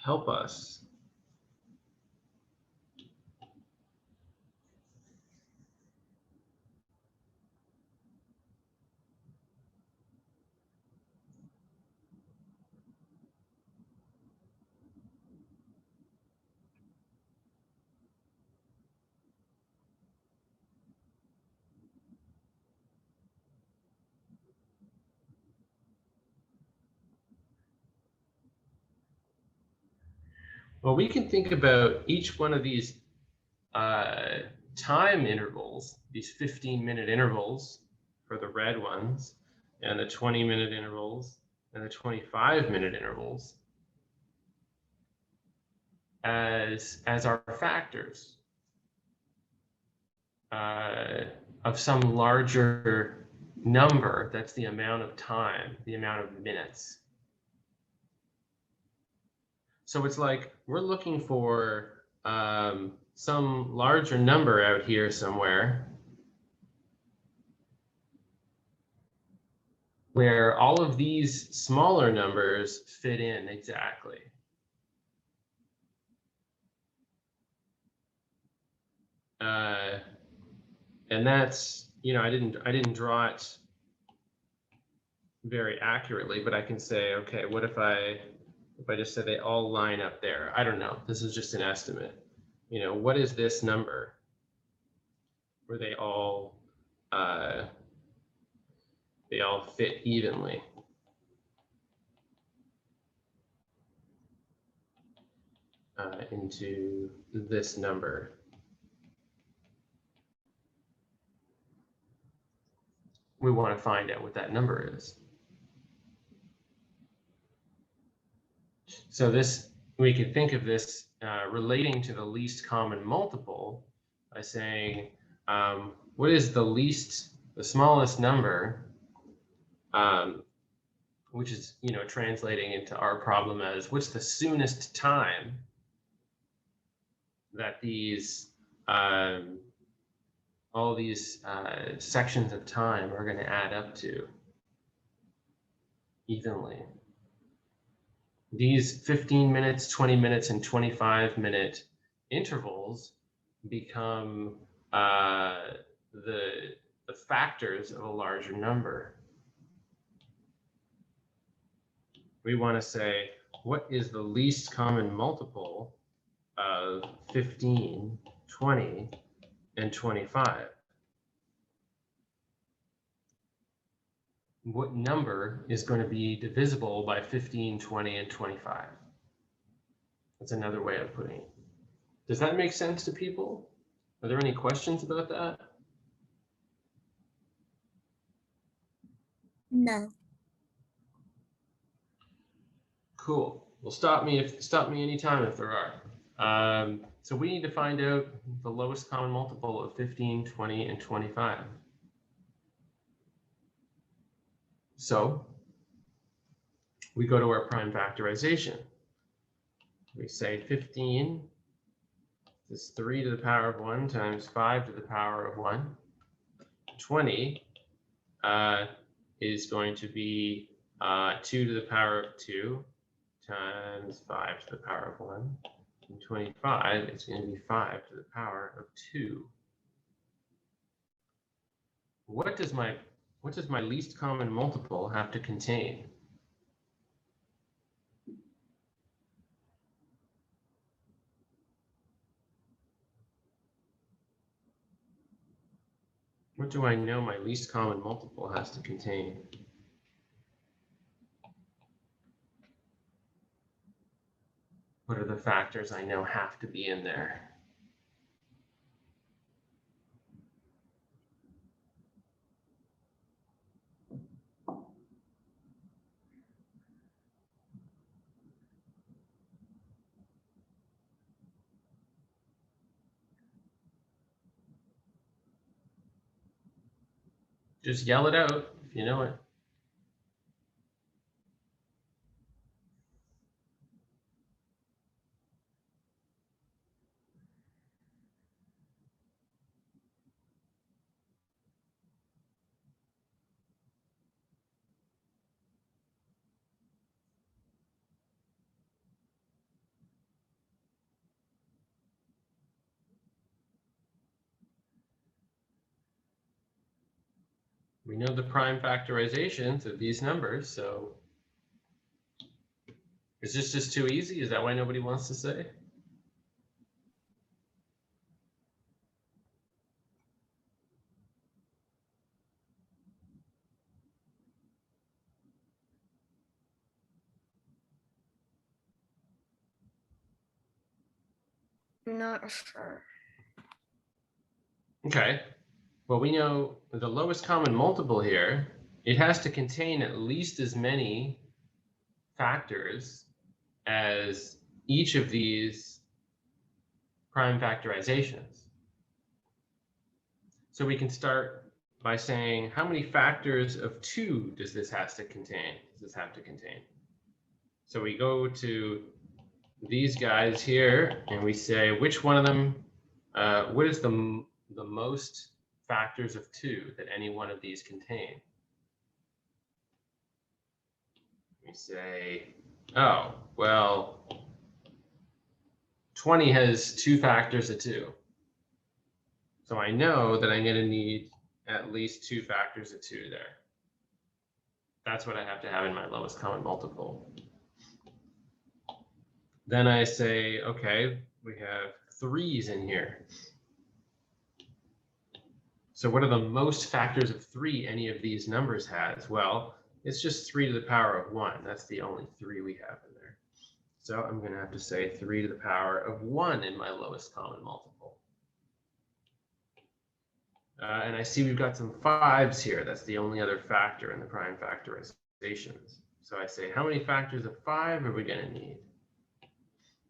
[SPEAKER 1] help us? Well, we can think about each one of these time intervals, these 15-minute intervals for the red ones, and the 20-minute intervals, and the 25-minute intervals as our factors of some larger number. That's the amount of time, the amount of minutes. So it's like we're looking for some larger number out here somewhere where all of these smaller numbers fit in exactly. And that's, you know, I didn't draw it very accurately, but I can say, okay, what if I just said they all line up there? I don't know. This is just an estimate. You know, what is this number where they all fit evenly? Into this number. We want to find out what that number is. So this, we could think of this relating to the least common multiple by saying, what is the smallest number, which is, translating into our problem as what's the soonest time that these, all these sections of time are going to add up to evenly. These 15 minutes, 20 minutes, and 25-minute intervals become the factors of a larger number. We want to say, what is the least common multiple of 15, 20, and 25? What number is going to be divisible by 15, 20, and 25? That's another way of putting it. Does that make sense to people? Are there any questions about that?
[SPEAKER 5] No.
[SPEAKER 1] Cool. Well, stop me anytime if there are. So we need to find out the lowest common multiple of 15, 20, and 25. So we go to our prime factorization. We say 15 is 3 to the power of 1 times 5 to the power of 1. 20 is going to be 2 to the power of 2 times 5 to the power of 1. And 25 is going to be 5 to the power of 2. What does my least common multiple have to contain? What do I know my least common multiple has to contain? What are the factors I know have to be in there? Just yell it out if you know it. We know the prime factorizations of these numbers, so is this just too easy? Is that why nobody wants to say?
[SPEAKER 2] Not sure.
[SPEAKER 1] Okay. Well, we know the lowest common multiple here, it has to contain at least as many factors as each of these prime factorizations. So we can start by saying, how many factors of 2 does this have to contain? So we go to these guys here and we say, which one of them, what is the most factors of 2 that any one of these contain? We say, oh, well, 20 has 2 factors of 2. So I know that I'm going to need at least 2 factors of 2 there. That's what I have to have in my lowest common multiple. Then I say, okay, we have 3's in here. So what are the most factors of 3 any of these numbers has? Well, it's just 3 to the power of 1. That's the only 3 we have in there. So I'm going to have to say 3 to the power of 1 in my lowest common multiple. And I see we've got some 5's here. That's the only other factor in the prime factorizations. So I say, how many factors of 5 are we going to need?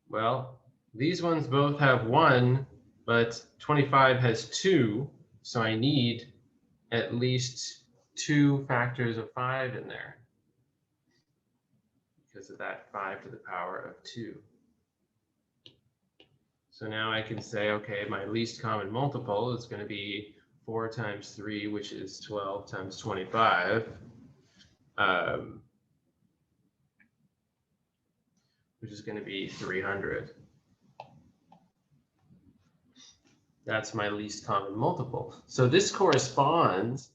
[SPEAKER 1] Well, these ones both have 1, but 25 has 2, so I need at least 2 factors of 5 in there because of that 5 to the power of 2. So now I can say, okay, my least common multiple is going to be 4 times 3, which is 12 times 25, which is going to be 300. That's my least common multiple. So this corresponds,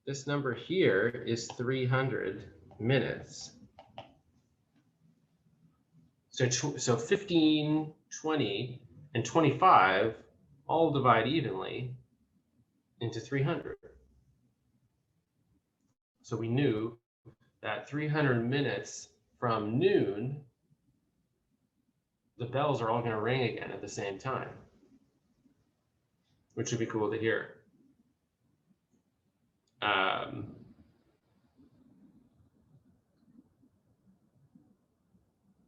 [SPEAKER 1] this number here is 300 minutes. So 15, 20, and 25 all divide evenly into 300. So we knew that 300 minutes from noon, the bells are all going to ring again at the same time, which would be cool to hear.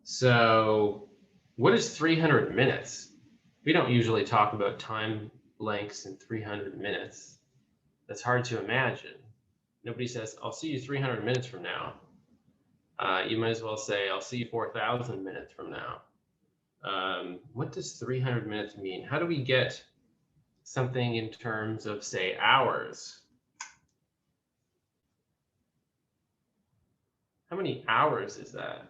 [SPEAKER 1] So what is 300 minutes? We don't usually talk about time lengths in 300 minutes. That's hard to imagine. Nobody says, I'll see you 300 minutes from now. You might as well say, I'll see you 4,000 minutes from now. What does 300 minutes mean? How do we get something in terms of, say, hours? How many hours is that?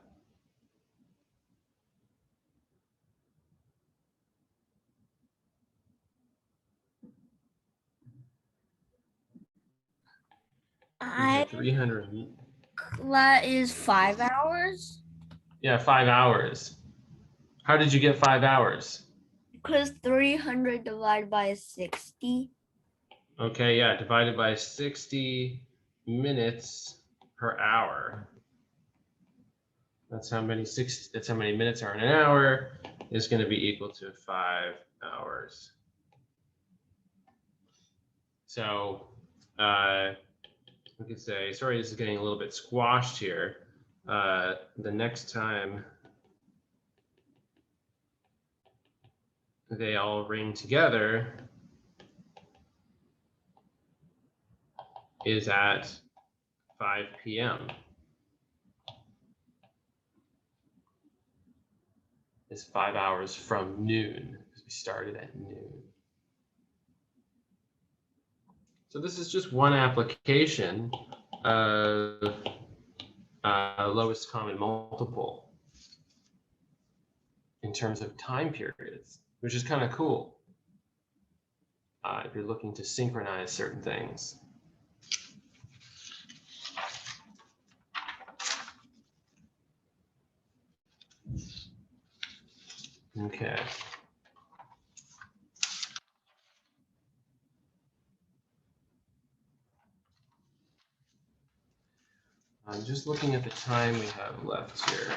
[SPEAKER 5] I
[SPEAKER 1] 300.
[SPEAKER 5] that is 5 hours.
[SPEAKER 1] Yeah, 5 hours. How did you get 5 hours?
[SPEAKER 5] Because 300 divided by 60.
[SPEAKER 1] Okay, yeah, divided by 60 minutes per hour. That's how many minutes are in an hour is going to be equal to 5 hours. So we could say, sorry, this is getting a little bit squashed here. The next time they all ring together is at 5 p.m. Is 5 hours from noon, because we started at noon. So this is just one application of lowest common multiple in terms of time periods, which is kind of cool if you're looking to synchronize certain things. Okay. I'm just looking at the time we have left here.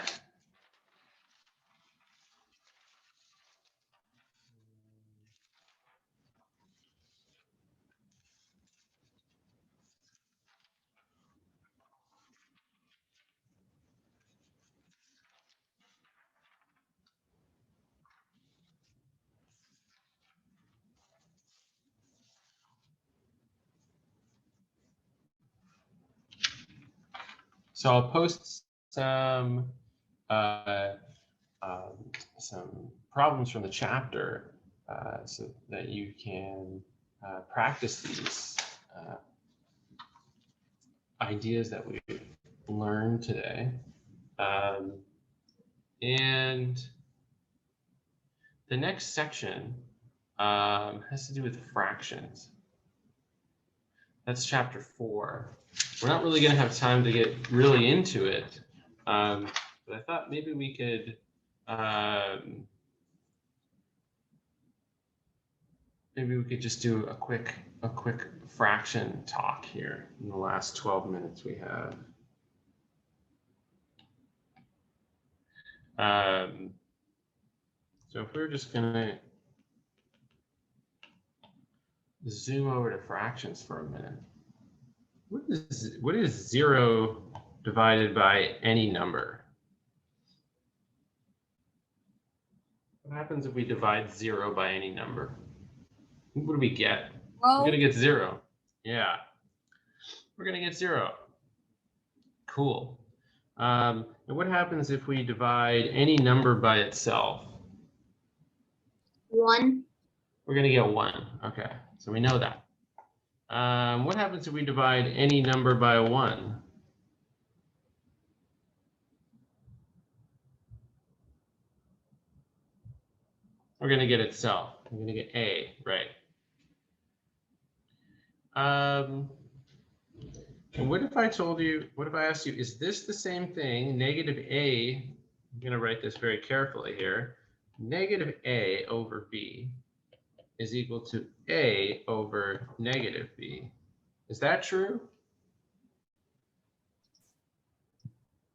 [SPEAKER 1] So I'll post some problems from the chapter so that you can practice these ideas that we learned today. And the next section has to do with fractions. That's chapter 4. We're not really going to have time to get really into it, but I thought maybe we could just do a quick fraction talk here in the last 12 minutes we have. So if we're just going to zoom over to fractions for a minute. What is 0 divided by any number? What happens if we divide 0 by any number? What do we get?
[SPEAKER 5] Oh,
[SPEAKER 1] We're gonna get 0. Yeah, we're gonna get 0. Cool. And what happens if we divide any number by itself?
[SPEAKER 4] 1.
[SPEAKER 1] We're gonna get 1. Okay, so we know that. What happens if we divide any number by 1? We're gonna get itself. We're gonna get A, right? And what if I told you, what if I asked you, is this the same thing, negative A, I'm gonna write this very carefully here, negative A over B is equal to A over negative B. Is that true?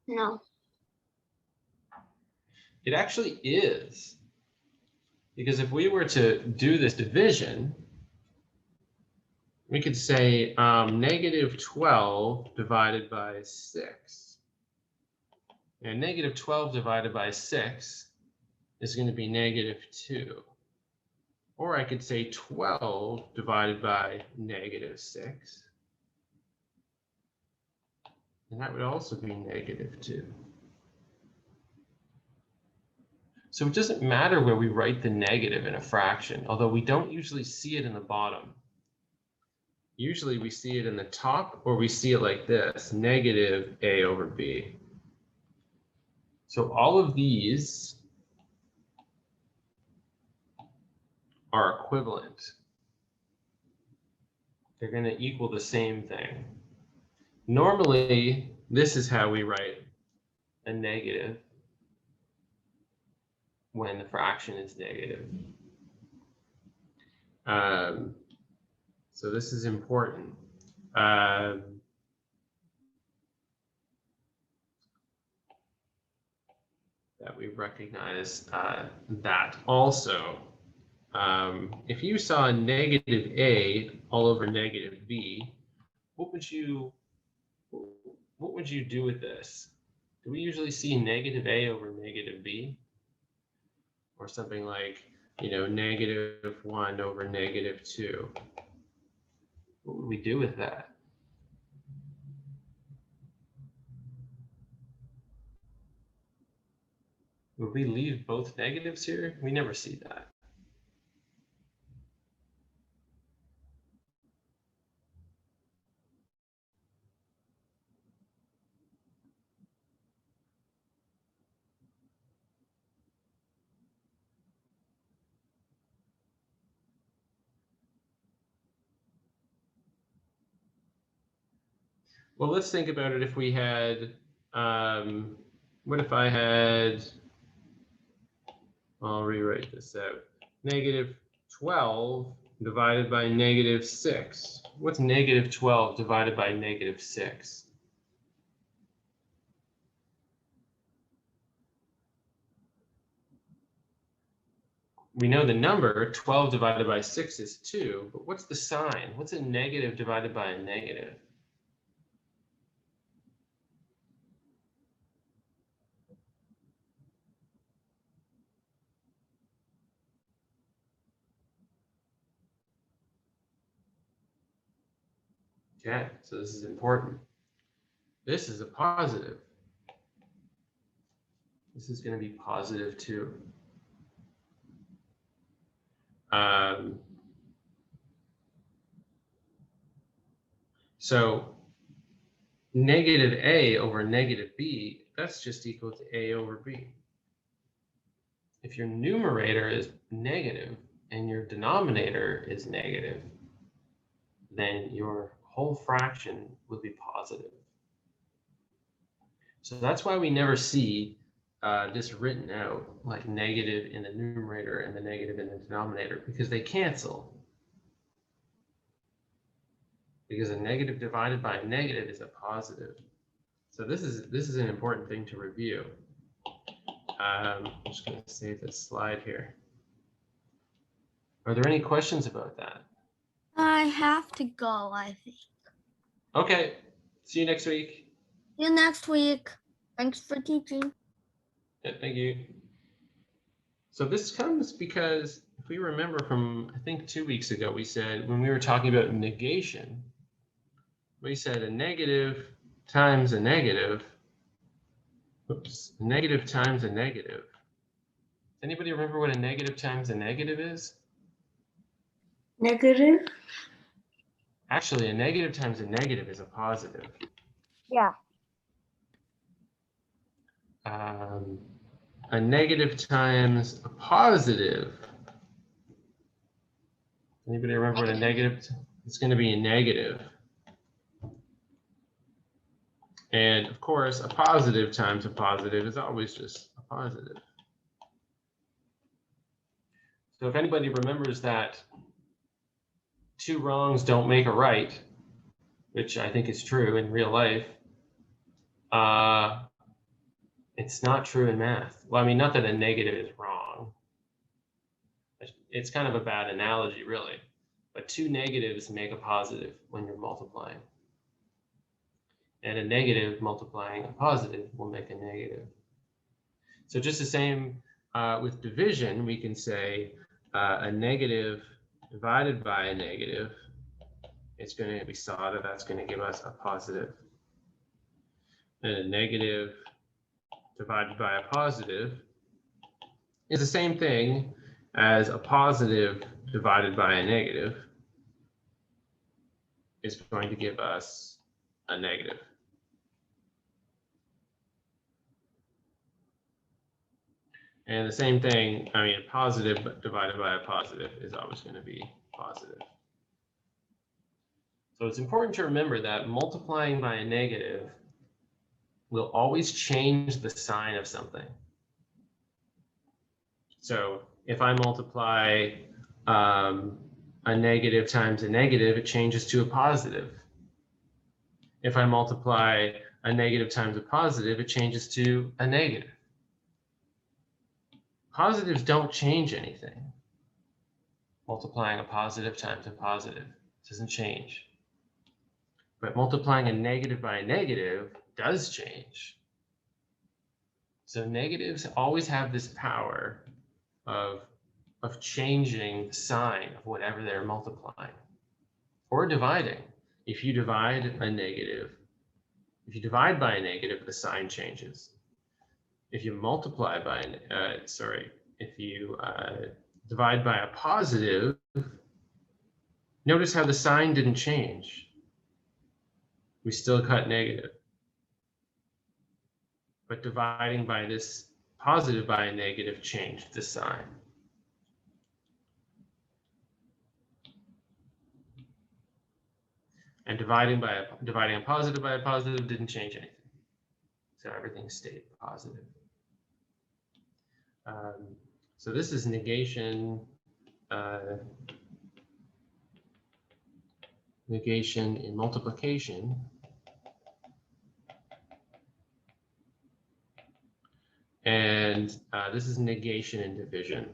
[SPEAKER 4] No.
[SPEAKER 1] It actually is. Because if we were to do this division, we could say negative 12 divided by 6. And negative 12 divided by 6 is going to be negative 2. Or I could say 12 divided by negative 6. And that would also be negative 2. So it doesn't matter where we write the negative in a fraction, although we don't usually see it in the bottom. Usually we see it in the top, or we see it like this, negative A over B. So all of these are equivalent. They're going to equal the same thing. Normally, this is how we write a negative when the fraction is negative. So this is important. That we recognize that. Also, if you saw negative A all over negative B, what would you do with this? Do we usually see negative A over negative B? Or something like, negative 1 over negative 2. What would we do with that? Would we leave both negatives here? We never see that. Well, let's think about it if we had, what if I had, I'll rewrite this out, negative 12 divided by negative 6. What's negative 12 divided by negative 6? We know the number, 12 divided by 6 is 2, but what's the sign? What's a negative divided by a negative? Okay, so this is important. This is a positive. This is going to be positive 2. So negative A over negative B, that's just equal to A over B. If your numerator is negative and your denominator is negative, then your whole fraction will be positive. So that's why we never see this written out like negative in the numerator and the negative in the denominator, because they cancel. Because a negative divided by a negative is a positive. So this is an important thing to review. I'm just going to save this slide here. Are there any questions about that?
[SPEAKER 5] I have to go, I think.
[SPEAKER 1] Okay, see you next week.
[SPEAKER 5] See you next week. Thanks for teaching.
[SPEAKER 1] Yeah, thank you. So this comes because if we remember from, I think 2 weeks ago, we said when we were talking about negation, we said a negative times a negative, oops, a negative times a negative. Does anybody remember what a negative times a negative is?
[SPEAKER 2] Negative?
[SPEAKER 1] Actually, a negative times a negative is a positive.
[SPEAKER 3] Yeah.
[SPEAKER 1] A negative times a positive. Anybody remember what a negative? It's going to be a negative. And of course, a positive times a positive is always just a positive. So if anybody remembers that 2 wrongs don't make a right, which I think is true in real life, it's not true in math. Well, I mean, not that a negative is wrong. It's kind of a bad analogy, really. But 2 negatives make a positive when you're multiplying. And a negative multiplying a positive will make a negative. So just the same with division, we can say a negative divided by a negative, it's going to, we saw that that's going to give us a positive. And a negative divided by a positive is the same thing as a positive divided by a negative is going to give us a negative. And the same thing, I mean, a positive divided by a positive is always going to be positive. So it's important to remember that multiplying by a negative will always change the sign of something. So if I multiply a negative times a negative, it changes to a positive. If I multiply a negative times a positive, it changes to a negative. Positives don't change anything. Multiplying a positive times a positive doesn't change. But multiplying a negative by a negative does change. So negatives always have this power of changing the sign of whatever they're multiplying or dividing. If you divide by a negative, the sign changes. If you multiply by if you divide by a positive, notice how the sign didn't change. We still cut negative. But dividing by this positive by a negative changed the sign. And dividing a positive by a positive didn't change anything. So everything stayed positive. So this is negation. Negation in multiplication. And this is negation in division.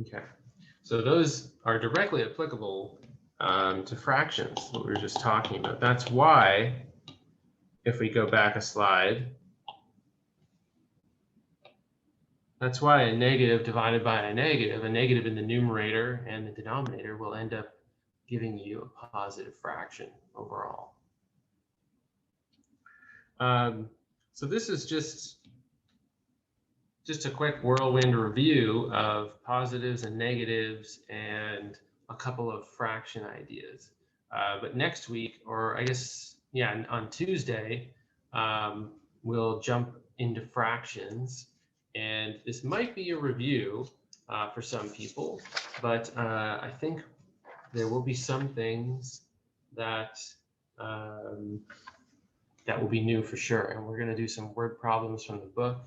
[SPEAKER 1] Okay, so those are directly applicable to fractions, what we were just talking about. That's why, if we go back a slide, that's why a negative divided by a negative in the numerator and the denominator will end up giving you a positive fraction overall. So this is just a quick whirlwind review of positives and negatives and a couple of fraction ideas. But next week, or I guess, yeah, on Tuesday, we'll jump into fractions. And this might be a review for some people, but I think there will be some things that that will be new for sure. And we're going to do some word problems from the book,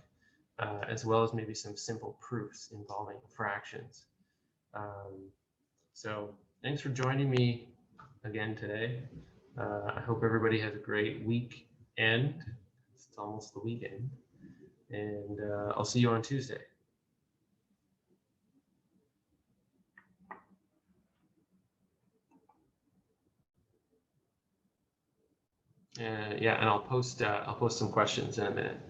[SPEAKER 1] as well as maybe some simple proofs involving fractions. So thanks for joining me again today. I hope everybody has a great weekend. It's almost the weekend. And I'll see you on Tuesday. Yeah, and I'll post some questions in a minute.